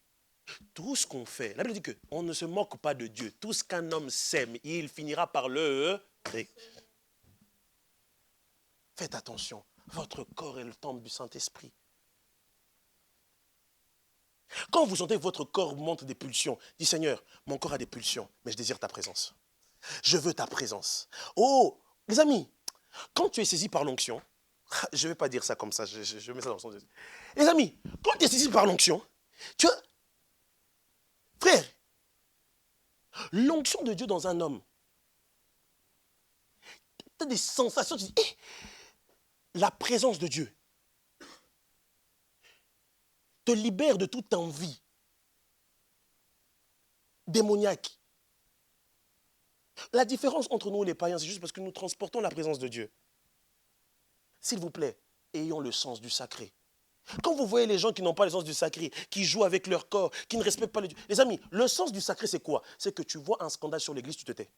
tout ce qu'on fait, la Bible dit qu'on ne se moque pas de Dieu. Tout ce qu'un homme sème, il finira par le... Faites attention, votre corps est le temple du Saint-Esprit. Quand vous sentez que votre corps monte des pulsions, dites Seigneur, mon corps a des pulsions, mais je désire ta présence. Je veux ta présence. Oh, les amis, quand tu es saisi par l'onction, je ne vais pas dire ça comme ça, je mets ça dans le sens. Les amis, quand tu es saisi par l'onction, tu vois, frère, l'onction de Dieu dans un homme, tu as des sensations, tu dis, la présence de Dieu te libère de toute envie démoniaque. La différence entre nous et les païens, c'est juste parce que nous transportons la présence de Dieu. S'il vous plaît, ayons le sens du sacré. Quand vous voyez les gens qui n'ont pas le sens du sacré, qui jouent avec leur corps, qui ne respectent pas les dieux. Les amis, le sens du sacré, c'est quoi? C'est que tu vois un scandale sur l'église, tu te tais.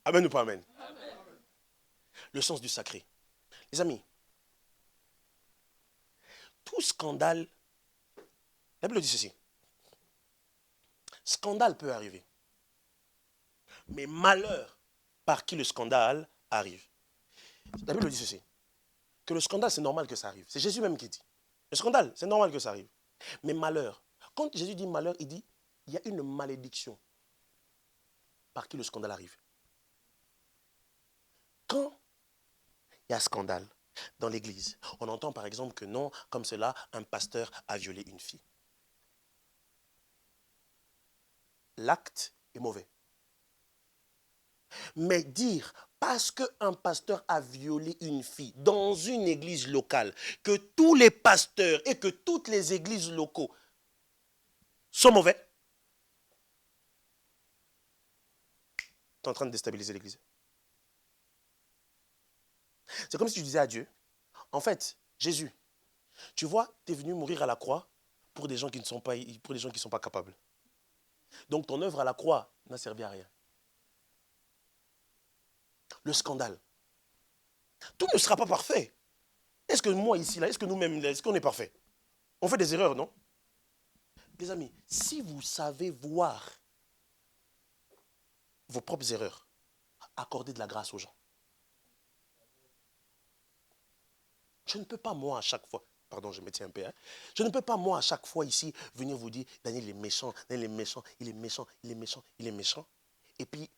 Amen ou pas amen? Amen. Le sens du sacré. Les amis, tout scandale, la Bible dit ceci. Scandale peut arriver. Mais malheur par qui le scandale arrive. La Bible dit ceci. Que le scandale, c'est normal que ça arrive. C'est Jésus même qui dit. Le scandale, c'est normal que ça arrive. Mais malheur. Quand Jésus dit malheur, il dit, il y a une malédiction par qui le scandale arrive. Quand il y a scandale dans l'église, on entend par exemple que non, comme cela, un pasteur a violé une fille. L'acte est mauvais. Mais dire, parce qu'un pasteur a violé une fille dans une église locale, que tous les pasteurs et que toutes les églises locaux sont mauvais, tu es en train de déstabiliser l'église. C'est comme si tu disais à Dieu, en fait, Jésus, tu vois, tu es venu mourir à la croix pour des gens qui ne sont pas, pour des gens qui ne sont pas capables. Donc ton œuvre à la croix n'a servi à rien. Le scandale. Tout ne sera pas parfait. Est-ce que moi ici, là, est-ce que nous-mêmes, est-ce qu'on est parfait? On fait des erreurs, non? Les amis, si vous savez voir vos propres erreurs, accordez de la grâce aux gens. Je ne peux pas, moi, à chaque fois, pardon, je me tiens un peu, je ne peux pas, moi, à chaque fois ici, venir vous dire, Daniel est méchant, Daniel est méchant, il est méchant, il est méchant, il est méchant. Et puis,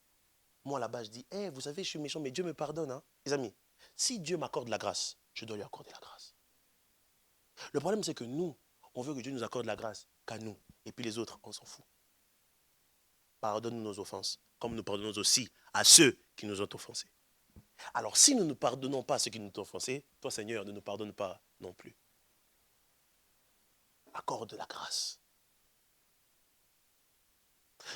moi, là-bas, je dis, vous savez, je suis méchant, mais Dieu me pardonne. Hein. Les amis, si Dieu m'accorde la grâce, je dois lui accorder la grâce. Le problème, c'est que nous, on veut que Dieu nous accorde la grâce qu'à nous. Et puis les autres, on s'en fout. Pardonne-nous nos offenses, comme nous pardonnons aussi à ceux qui nous ont offensés. Alors, si nous ne pardonnons pas à ceux qui nous ont offensés, toi, Seigneur, ne nous pardonne pas non plus. Accorde la grâce.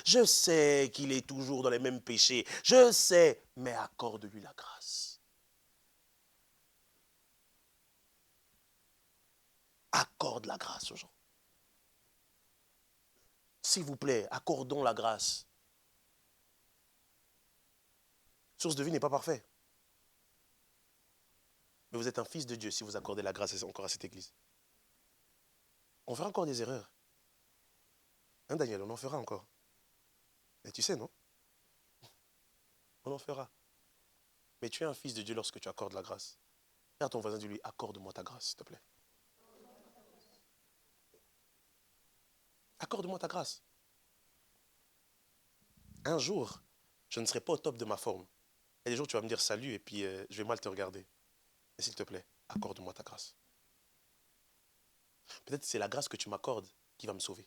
Je sais qu'il est toujours dans les mêmes péchés. Je sais, mais accorde-lui la grâce. Accorde la grâce aux gens. S'il vous plaît, accordons la grâce. Source de vie n'est pas parfait. Mais vous êtes un fils de Dieu si vous accordez la grâce encore à cette église. On fera encore des erreurs. Hein, Daniel, on en fera encore. Mais tu sais, non? On en fera. Mais tu es un fils de Dieu lorsque tu accordes la grâce. Regarde ton voisin, dis-lui, accorde-moi ta grâce, s'il te plaît. Accorde-moi ta grâce. Un jour, je ne serai pas au top de ma forme. Il y a des jours où tu vas me dire salut et puis je vais mal te regarder. Et s'il te plaît, accorde-moi ta grâce. Peut-être c'est la grâce que tu m'accordes qui va me sauver.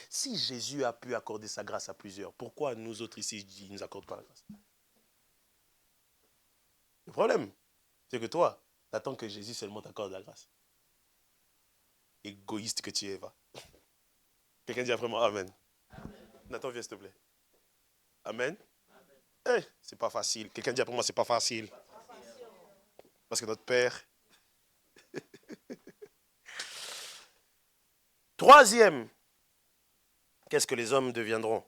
Si Jésus a pu accorder sa grâce à plusieurs, pourquoi nous autres ici, il ne nous accorde pas la grâce? Le problème, c'est que toi, tu attends que Jésus seulement t'accorde la grâce. Égoïste que tu es, va. Quelqu'un dit après moi, Amen. Amen. Nathan, viens s'il te plaît. Amen. Hey, c'est pas facile. Quelqu'un dit après moi, c'est pas facile. Parce que notre Père. Troisième, qu'est-ce que les hommes deviendront?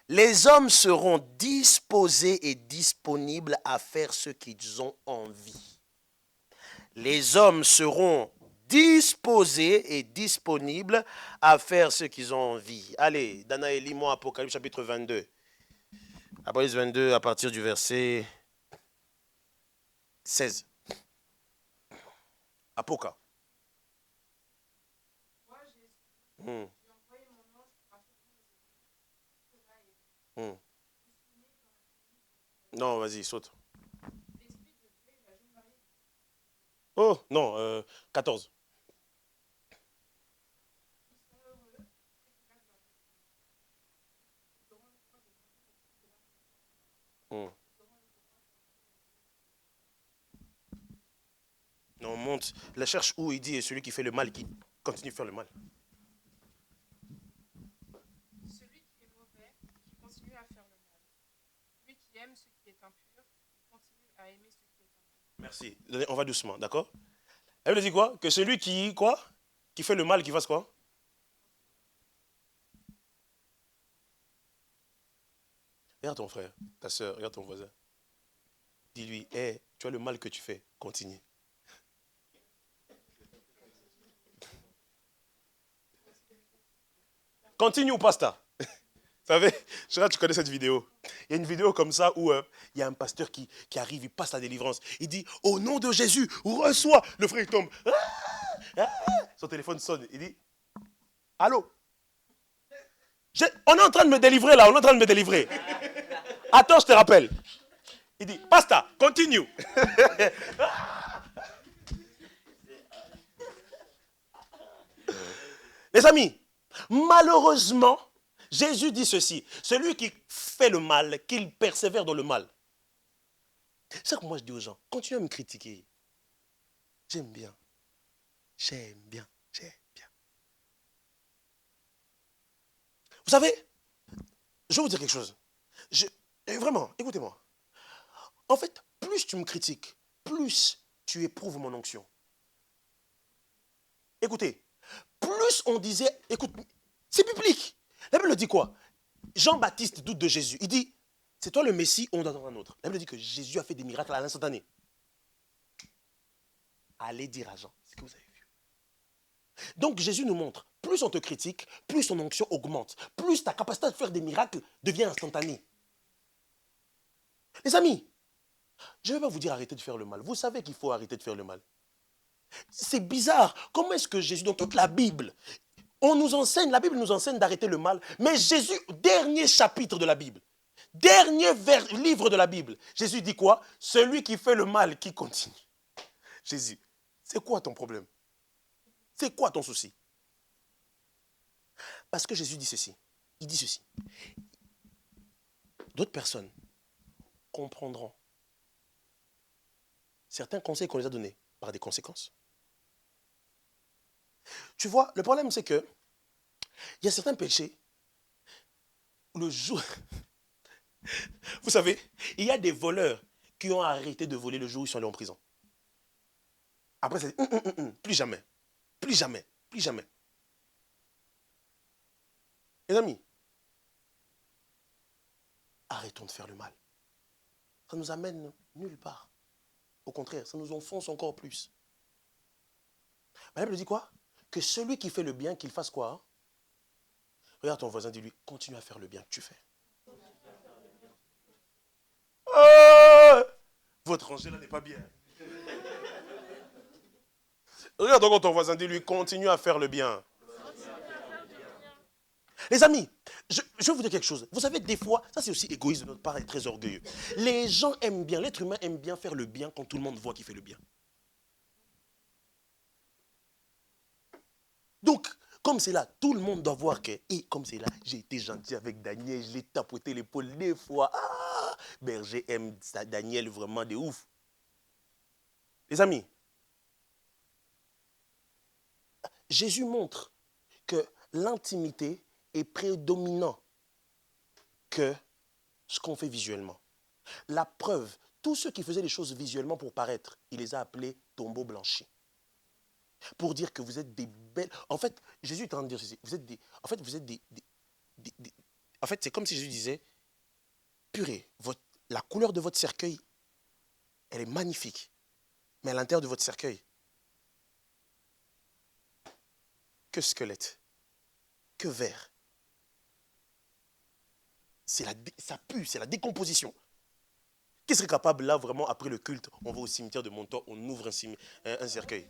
Les hommes seront disposés et disponibles à faire ce qu'ils ont envie. Les hommes seront disposés et disponibles à faire ce qu'ils ont envie. Allez, Danaël, lis-moi Apocalypse chapitre 22. Apocalypse 22 à partir du verset 16. Apoca. Non, vas-y, saute. Oh, non, 14. Non, on monte. La cherche où il dit, et celui qui fait le mal, qui continue de faire le mal. Celui qui est mauvais, qui continue à faire le mal. Celui qui aime ce qui est impur, qui continue à aimer ce qui est impur. Merci. On va doucement, d'accord? Elle veut dire quoi? Que celui qui, quoi? Qui fait le mal, qui fasse quoi? Regarde ton frère, ta soeur, regarde ton voisin. Dis-lui, hey, tu as le mal que tu fais, continue. Continue ou pasta? Vous savez, je sais pas si tu connais cette vidéo. Il y a une vidéo comme ça où il y a un pasteur qui arrive, il passe la délivrance. Il dit, au nom de Jésus, reçois. Le frère il tombe. Son téléphone sonne. Il dit, allô? On est en train de me délivrer là, on est en train de me délivrer. Attends, je te rappelle. Il dit, pasta, continue. Les amis, malheureusement, Jésus dit ceci. Celui qui fait le mal, qu'il persévère dans le mal. C'est ça que moi je dis aux gens. Continuez à me critiquer. J'aime bien. J'aime bien. J'aime bien. Vous savez, je vais vous dire quelque chose. Vraiment, écoutez-moi. En fait, plus tu me critiques, plus tu éprouves mon onction. Écoutez, plus on disait, écoute, c'est biblique. La Bible dit quoi? Jean-Baptiste doute de Jésus. Il dit, c'est toi le Messie, on doit attendre un autre. La Bible dit que Jésus a fait des miracles à l'instantané. Allez dire à Jean ce que vous avez vu. Donc Jésus nous montre, plus on te critique, plus ton onction augmente. Plus ta capacité de faire des miracles devient instantanée. Les amis, je ne vais pas vous dire arrêtez de faire le mal. Vous savez qu'il faut arrêter de faire le mal. C'est bizarre. Comment est-ce que Jésus, dans toute la Bible, on nous enseigne, la Bible nous enseigne d'arrêter le mal, mais Jésus, dernier chapitre de la Bible, dernier livre de la Bible, Jésus dit quoi? Celui qui fait le mal, qui continue. Jésus, c'est quoi ton problème? C'est quoi ton souci? Parce que Jésus dit ceci. Il dit ceci. D'autres personnes comprendront certains conseils qu'on les a donnés par des conséquences. Tu vois, le problème c'est que il y a certains péchés, le jour... Vous savez, il y a des voleurs qui ont arrêté de voler le jour où ils sont allés en prison. Après, c'est plus jamais, plus jamais, plus jamais. Les amis, arrêtons de faire le mal. Ça nous amène nulle part. Au contraire, ça nous enfonce encore plus. La Bible dit quoi? Que celui qui fait le bien, qu'il fasse quoi? Regarde ton voisin, dis-lui, continue à faire le bien que tu fais. Votre rangée là n'est pas bien. Regarde encore ton voisin, dis-lui, continue à faire le bien. Les amis, je vais vous dire quelque chose. Vous savez, des fois, ça c'est aussi égoïste de notre part et très orgueilleux. Les gens aiment bien, l'être humain aime bien faire le bien quand tout le monde voit qu'il fait le bien. Donc, comme c'est là, tout le monde doit voir que, et comme c'est là, j'ai été gentil avec Daniel, je l'ai tapoté l'épaule des fois. Ah, berger aime ça, Daniel vraiment de ouf. Les amis, Jésus montre que l'intimité est prédominant que ce qu'on fait visuellement. La preuve, tous ceux qui faisaient les choses visuellement pour paraître, il les a appelés tombeaux blanchis. Pour dire que vous êtes des belles... En fait, Jésus est en train de dire ceci. Vous êtes des... En fait, vous êtes des... En fait, c'est comme si Jésus disait, purée, la couleur de votre cercueil, elle est magnifique. Mais à l'intérieur de votre cercueil, que squelette, que verre. Ça pue, c'est la décomposition. Qui serait capable, là, vraiment, après le culte, on va au cimetière de Montaut, on ouvre un cercueil.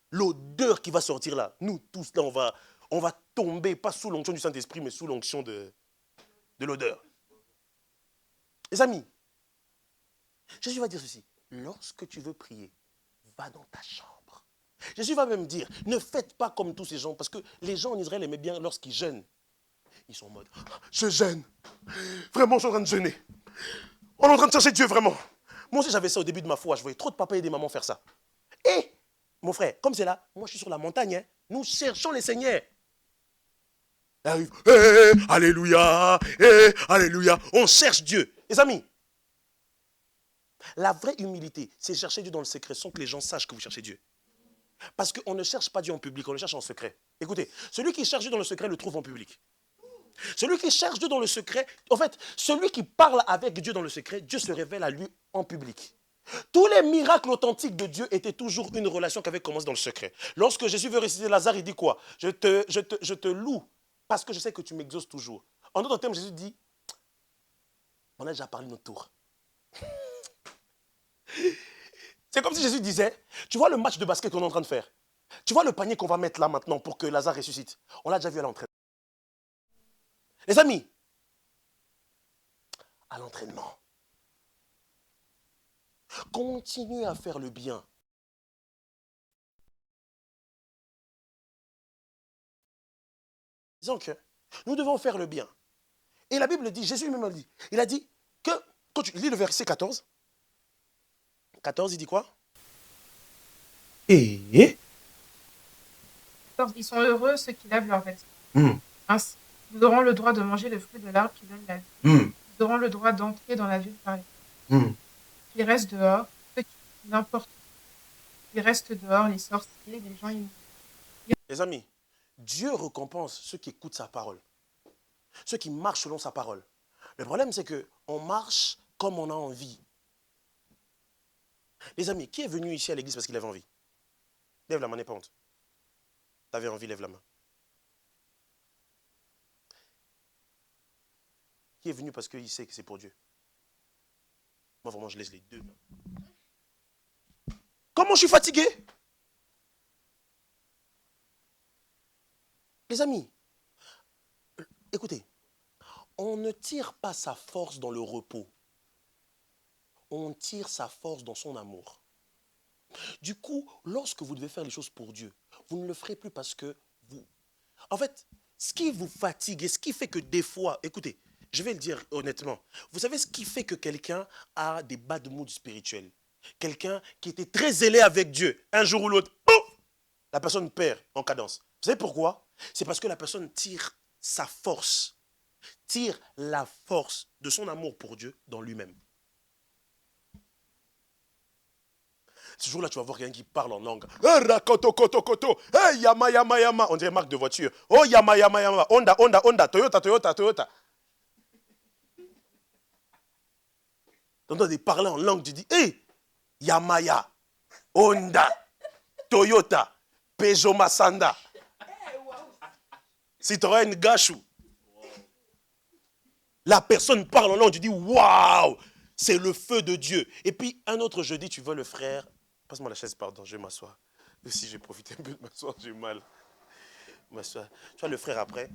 L'odeur qui va sortir là, nous tous, là, on va tomber, pas sous l'onction du Saint-Esprit, mais sous l'onction de l'odeur. Les amis, Jésus va dire ceci. Lorsque tu veux prier, va dans ta chambre. Jésus va même dire, ne faites pas comme tous ces gens, parce que les gens en Israël aimaient bien lorsqu'ils jeûnent. Ils sont en mode, je jeûne. Vraiment, je suis en train de jeûner. On est en train de chercher Dieu, vraiment. Moi aussi, j'avais ça au début de ma foi. Je voyais trop de papas et des mamans faire ça. Et, mon frère, comme c'est là, moi, je suis sur la montagne. Hein, nous cherchons les seigneurs. Il arrive, alléluia, alléluia. On cherche Dieu. Les amis, la vraie humilité, c'est chercher Dieu dans le secret sans que les gens sachent que vous cherchez Dieu. Parce qu'on ne cherche pas Dieu en public, on le cherche en secret. Écoutez, celui qui cherche Dieu dans le secret le trouve en public. Celui qui cherche Dieu dans le secret, en fait, celui qui parle avec Dieu dans le secret, Dieu se révèle à lui en public. Tous les miracles authentiques de Dieu étaient toujours une relation qui avait commencé dans le secret. Lorsque Jésus veut ressusciter Lazare, il dit quoi? Je te loue parce que je sais que tu m'exauces toujours. En d'autres termes, Jésus dit, on a déjà parlé notre tour. C'est comme si Jésus disait, tu vois le match de basket qu'on est en train de faire? Tu vois le panier qu'on va mettre là maintenant pour que Lazare ressuscite? On l'a déjà vu à l'entraînement. Les amis, à l'entraînement, continuez à faire le bien. Disons que nous devons faire le bien. Et la Bible dit, Jésus lui-même dit, il a dit que, quand tu lis le verset 14, 14, il dit quoi? Et Ils sont heureux ceux qui lavent leurs vêtements. Ainsi, ils auront le droit de manger le fruit de l'arbre qui donne la vie. Ils auront le droit d'entrer dans la ville par les Ils restent dehors, ceux qui n'importe où. Ils restent dehors, les sorciers, les gens immondes. Les amis, Dieu récompense ceux qui écoutent sa parole, ceux qui marchent selon sa parole. Le problème, c'est qu'on marche comme on a envie. Les amis, qui est venu ici à l'église parce qu'il avait envie? Lève la main, n'aie pas honte. T'avais envie, lève la main. Qui est venu parce qu'il sait que c'est pour Dieu? Moi, vraiment, je laisse les deux mains. Comment je suis fatigué? Les amis, écoutez, on ne tire pas sa force dans le repos. On tire sa force dans son amour. Du coup, lorsque vous devez faire les choses pour Dieu, vous ne le ferez plus parce que vous... En fait, ce qui vous fatigue et ce qui fait que des fois, écoutez, je vais le dire honnêtement, vous savez ce qui fait que quelqu'un a des bad moods spirituels? Quelqu'un qui était très zélé avec Dieu, un jour ou l'autre, la personne perd en cadence. Vous savez pourquoi? C'est parce que la personne tire sa force, tire la force de son amour pour Dieu dans lui-même. Ce jour-là, tu vas voir quelqu'un qui parle en langue. Hey, yama, yama, yama. On dirait marque de voiture. Oh, yama, yama, yama. Honda, Honda, Honda. Toyota, Toyota, Toyota. Donc, on parler en langue, tu dis, hey, Yamaya, Honda, Toyota, Peugeot Masanda, Citroën Gachou. La personne parle en langue, tu dis, waouh, c'est le feu de Dieu. Et puis, un autre jeudi, tu vois le frère. Passe-moi la chaise, pardon, je vais m'asseoir. Si j'ai profité un peu de m'asseoir, j'ai mal. Tu vois le frère après.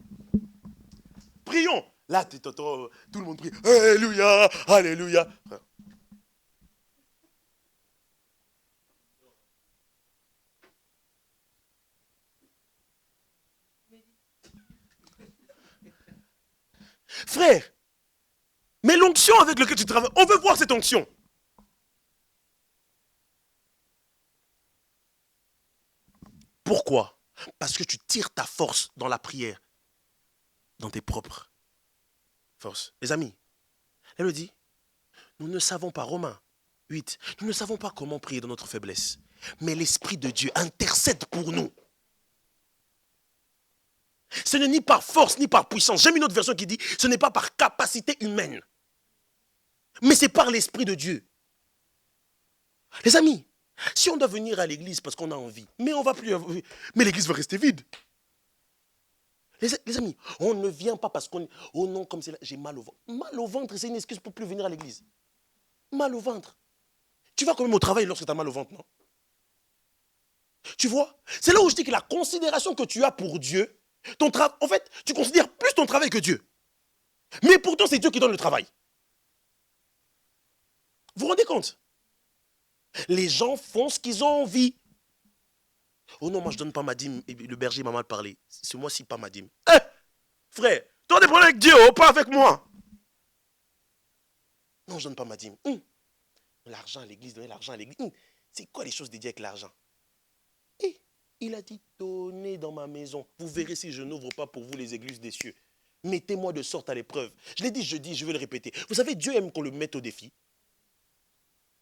Prions. Là, tout le monde prie. Alléluia, alléluia. Frère, mais l'onction avec laquelle tu travailles, on veut voir cette onction. Pourquoi? Parce que tu tires ta force dans la prière, dans tes propres forces. Les amis, elle le dit, nous ne savons pas, Romains 8, nous ne savons pas comment prier dans notre faiblesse, mais l'Esprit de Dieu intercède pour nous. Ce n'est ni par force, ni par puissance. J'aime une autre version qui dit, ce n'est pas par capacité humaine, mais c'est par l'Esprit de Dieu. Les amis, si on doit venir à l'église parce qu'on a envie, mais on va plus, mais l'église va rester vide. Les amis, on ne vient pas parce qu'on... Oh non, comme c'est là, j'ai mal au ventre. Mal au ventre, c'est une excuse pour plus venir à l'église. Mal au ventre. Tu vas quand même au travail lorsque tu as mal au ventre, non? Tu vois? C'est là où je dis que la considération que tu as pour Dieu, en fait, tu considères plus ton travail que Dieu. Mais pourtant, c'est Dieu qui donne le travail. Vous vous rendez compte? Les gens font ce qu'ils ont envie. Oh non, moi je donne pas ma dîme. Et le berger m'a mal parlé. C'est moi si pas ma dîme. Frère, toi des problèmes avec Dieu, pas avec moi. Non, je donne pas ma dîme. L'argent à l'église, donner l'argent à l'église. C'est quoi les choses dédiées avec l'argent? Il a dit, donnez dans ma maison. Vous verrez si je n'ouvre pas pour vous les églises des cieux. Mettez-moi de sorte à l'épreuve. Je l'ai dit jeudi, je vais le répéter. Vous savez, Dieu aime qu'on le mette au défi.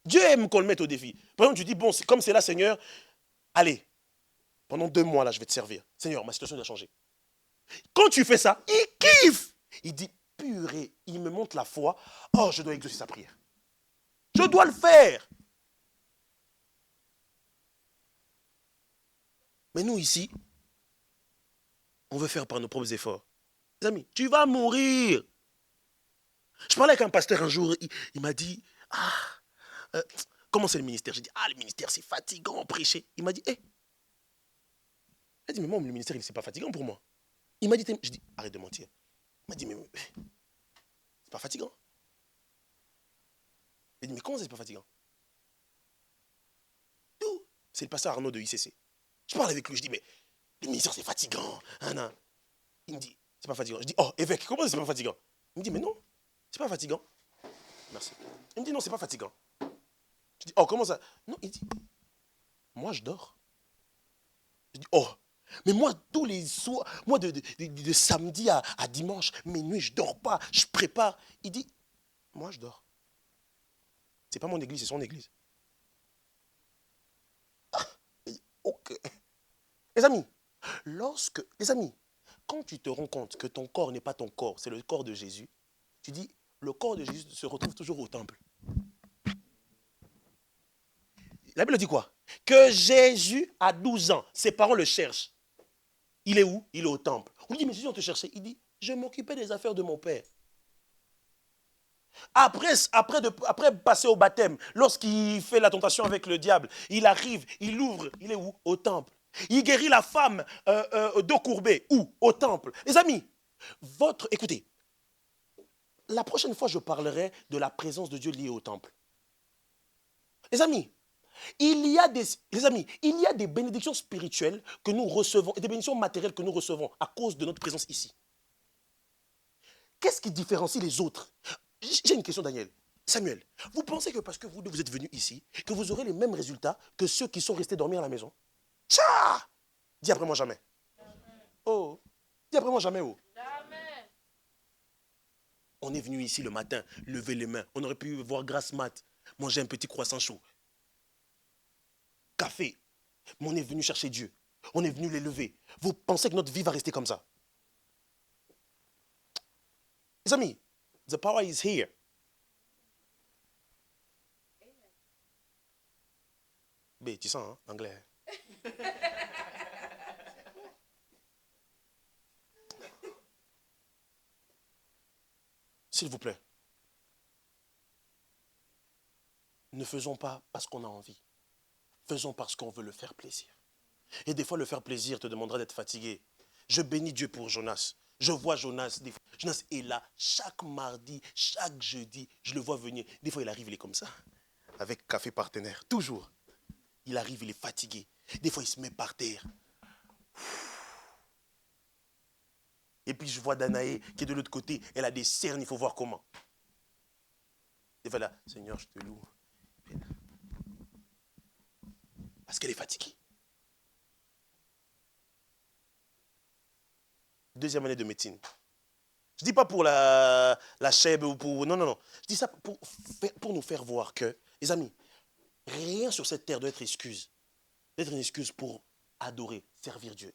Dieu aime qu'on le mette au défi. Par exemple, tu dis, bon, comme c'est là, Seigneur, allez, pendant 2 mois, là, je vais te servir. Seigneur, ma situation doit changer. Quand tu fais ça, il kiffe. Il dit, purée, il me montre la foi. Oh, je dois exaucer sa prière. Je dois le faire. Mais nous, ici, on veut faire par nos propres efforts. Les amis, tu vas mourir. Je parlais avec un pasteur un jour, il m'a dit, comment c'est le ministère? J'ai dit, le ministère, c'est fatigant, prêcher. Il m'a dit, il a dit, mais moi, le ministère, c'est pas fatigant pour moi. Il m'a dit, je dis, arrête de mentir. Il m'a dit, mais c'est pas fatigant. Il dit, mais comment c'est pas fatigant? Tout. C'est le pasteur Arnaud de ICC. Je parle avec lui, je dis, mais le ministère, c'est fatigant. Il me dit, c'est pas fatigant. Je dis, évêque, comment c'est pas fatigant? Il me dit, mais non, c'est pas fatigant. Merci. Il me dit, non, c'est pas fatigant. Je dis, comment ça? Non, il dit, moi, je dors. Je dis, mais moi, tous les soirs, moi, de samedi à dimanche, mes nuits, je dors pas, je prépare. Il dit, moi, je dors. C'est pas mon église, c'est son église. Ok. Les amis, quand tu te rends compte que ton corps n'est pas ton corps, c'est le corps de Jésus, tu dis, le corps de Jésus se retrouve toujours au temple. La Bible dit quoi? Que Jésus, à 12 ans, ses parents le cherchent. Il est où? Il est au temple. On dit, mais Jésus, on te cherchait. Il dit, je m'occupais des affaires de mon père. Après passer au baptême, lorsqu'il fait la tentation avec le diable, il arrive, il ouvre, il est où? Au temple. Il guérit la femme dos courbé. Où? Au temple. Les amis, écoutez, la prochaine fois, je parlerai de la présence de Dieu liée au temple. Les amis, il y a des bénédictions spirituelles que nous recevons et des bénédictions matérielles que nous recevons à cause de notre présence ici. Qu'est-ce qui différencie les autres? J'ai une question, Daniel. Samuel, vous pensez que parce que vous êtes venus ici, que vous aurez les mêmes résultats que ceux qui sont restés dormir à la maison? Tcha! Dis après moi jamais. Oh, dis après moi jamais. Jamais. On est venu ici le matin, lever les mains. On aurait pu voir Grasse Mat, manger un petit croissant chaud. Café. Mais on est venu chercher Dieu. On est venu l'élever. Vous pensez que notre vie va rester comme ça? Les amis, the power is here. B, tu sens, hein, anglais. S'il vous plaît, ne faisons pas parce qu'on a envie. Faisons parce qu'on veut le faire plaisir. Et des fois, le faire plaisir te demandera d'être fatigué. Je bénis Dieu pour Jonas. Je vois Jonas. Jonas est là chaque mardi, chaque jeudi. Je le vois venir. Des fois, il arrive, il est comme ça. Avec café partenaire. Toujours. Il arrive, il est fatigué. Des fois, il se met par terre. Et puis, je vois Danaé qui est de l'autre côté. Elle a des cernes, il faut voir comment. Des fois, là, Seigneur, je te loue. Parce qu'elle est fatiguée. Deuxième année de médecine. Je ne dis pas pour la chèvre ou pour... Non, non, non. Je dis ça pour nous faire voir que, les amis, rien sur cette terre doit être excuse. D'être une excuse pour adorer, servir Dieu.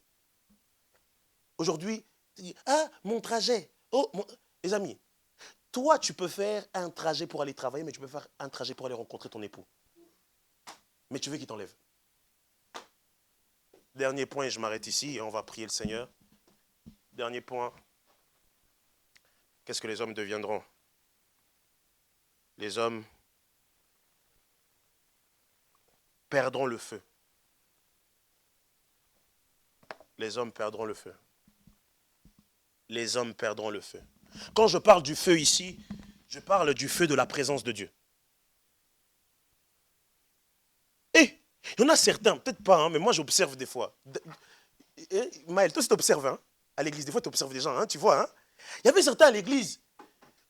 Aujourd'hui, tu dis, ah, mon trajet. Oh, les amis, toi, tu peux faire un trajet pour aller travailler, mais tu peux faire un trajet pour aller rencontrer ton époux. Mais tu veux qu'il t'enlève. Dernier point, et je m'arrête ici, et on va prier le Seigneur. Dernier point. Qu'est-ce que les hommes deviendront? Les hommes perdront le feu. Les hommes perdront le feu. Les hommes perdront le feu. Quand je parle du feu ici, je parle du feu de la présence de Dieu. Et il y en a certains, peut-être pas, hein, mais moi j'observe des fois. Maël, toi aussi t'observes, hein, à l'église, des fois tu observes des gens, hein, tu vois. Hein. Il y avait certains à l'église,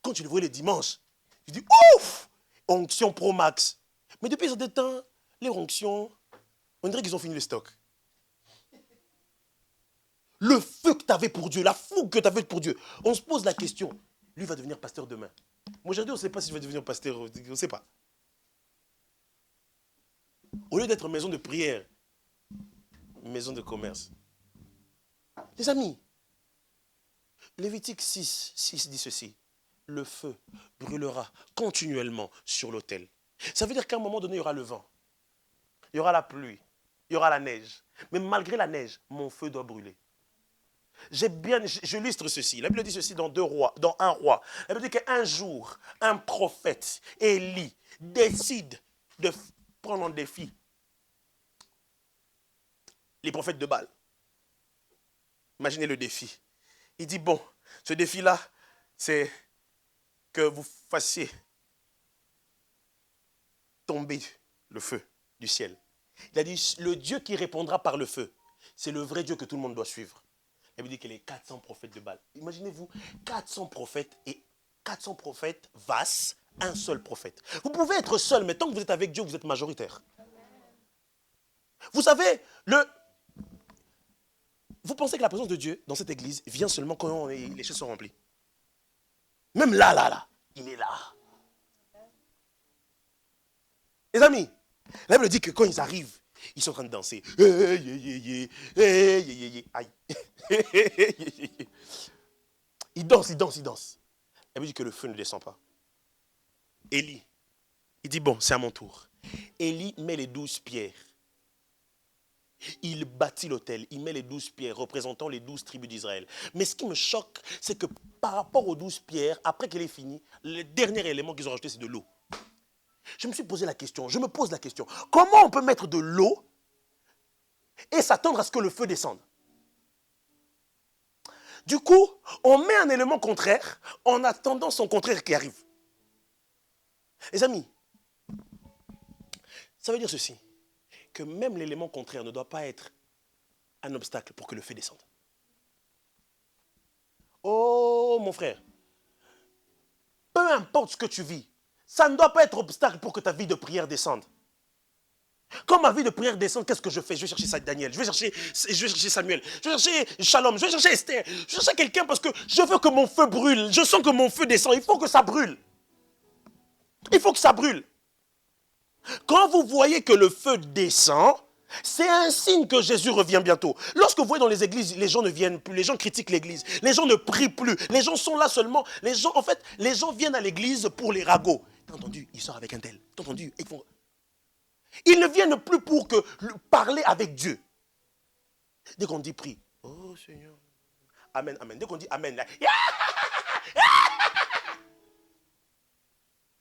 quand tu les voyais les dimanches, tu dis, ouf, onction pro max. Mais depuis un certain temps, les onctions, on dirait qu'ils ont fini le stock. Le feu que tu avais pour Dieu, la fougue que tu avais pour Dieu. On se pose la question, lui va devenir pasteur demain. Moi aujourd'hui, on ne sait pas s'il va devenir pasteur, on ne sait pas. Au lieu d'être maison de prière, maison de commerce. Les amis, Lévitique 6 dit ceci. Le feu brûlera continuellement sur l'autel. Ça veut dire qu'à un moment donné, il y aura le vent. Il y aura la pluie. Il y aura la neige. Mais malgré la neige, mon feu doit brûler. J'illustre ceci. La Bible dit ceci dans 2 rois, dans 1 roi. La Bible dit qu'un jour, un prophète, Élie, décide de prendre en défi les prophètes de Baal. Imaginez le défi. Il dit, bon, ce défi-là, c'est que vous fassiez tomber le feu du ciel. Il a dit, le Dieu qui répondra par le feu, c'est le vrai Dieu que tout le monde doit suivre. Il veut dire qu'il y a les 400 prophètes de Baal. Imaginez-vous, 400 prophètes et 400 prophètes vassent un seul prophète. Vous pouvez être seul, mais tant que vous êtes avec Dieu, vous êtes majoritaire. Vous savez, vous pensez que la présence de Dieu dans cette église vient seulement quand les chaises sont remplies. Même là, il est là. Les amis, la Bible dit que quand ils arrivent, ils sont en train de danser. Aïe. Ils dansent. La Bible dit que le feu ne descend pas. Élie, il dit bon, c'est à mon tour. Élie met les 12 pierres. Il bâtit l'autel, il met les 12 pierres représentant les 12 tribus d'Israël. Mais ce qui me choque, c'est que par rapport aux 12 pierres, après qu'elle est finie, le dernier élément qu'ils ont rajouté, c'est de l'eau. Je me suis posé la question, je me pose la question, comment on peut mettre de l'eau et s'attendre à ce que le feu descende? Du coup, on met un élément contraire en attendant son contraire qui arrive. Les amis, ça veut dire ceci, que même l'élément contraire ne doit pas être un obstacle pour que le feu descende. Oh mon frère, peu importe ce que tu vis, ça ne doit pas être obstacle pour que ta vie de prière descende. Quand ma vie de prière descend, qu'est-ce que je fais? Je vais chercher Daniel, je vais chercher Samuel, je vais chercher Shalom, je vais chercher Esther, je vais chercher quelqu'un parce que je veux que mon feu brûle. Je sens que mon feu descend, il faut que ça brûle. Il faut que ça brûle. Quand vous voyez que le feu descend, c'est un signe que Jésus revient bientôt. Lorsque vous voyez dans les églises, les gens ne viennent plus, les gens critiquent l'église, les gens ne prient plus, les gens sont là seulement, les gens viennent à l'église pour les ragots. T'as entendu, il sort avec un tel. T'as entendu, ils ne viennent plus pour parler avec Dieu. Dès qu'on dit prie, oh Seigneur, amen, amen. Dès qu'on dit amen, là,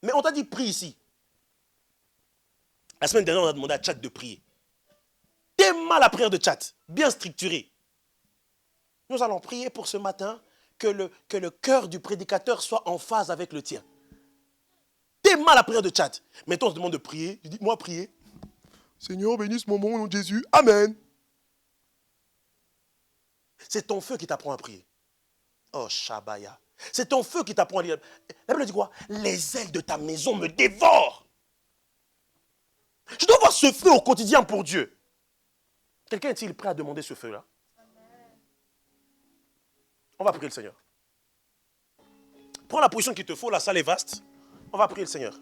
mais on t'a dit prie ici. La semaine dernière, on a demandé à Tchad de prier. Tellement la prière de Tchad, bien structurée. Nous allons prier pour ce matin que le cœur du prédicateur soit en phase avec le tien. T'es mal la prière de Tchad. Mettons, on se demande de prier. Je dis, moi, prier. Seigneur, bénisse mon nom au nom de Jésus. Amen. C'est ton feu qui t'apprend à prier. Oh, Shabaya. C'est ton feu qui t'apprend à lire. La Bible dit quoi? Les ailes de ta maison me dévorent. Je dois avoir ce feu au quotidien pour Dieu. Quelqu'un est-il prêt à demander ce feu-là? On va prier le Seigneur. Prends la position qu'il te faut, la salle est vaste. On va prier le Seigneur.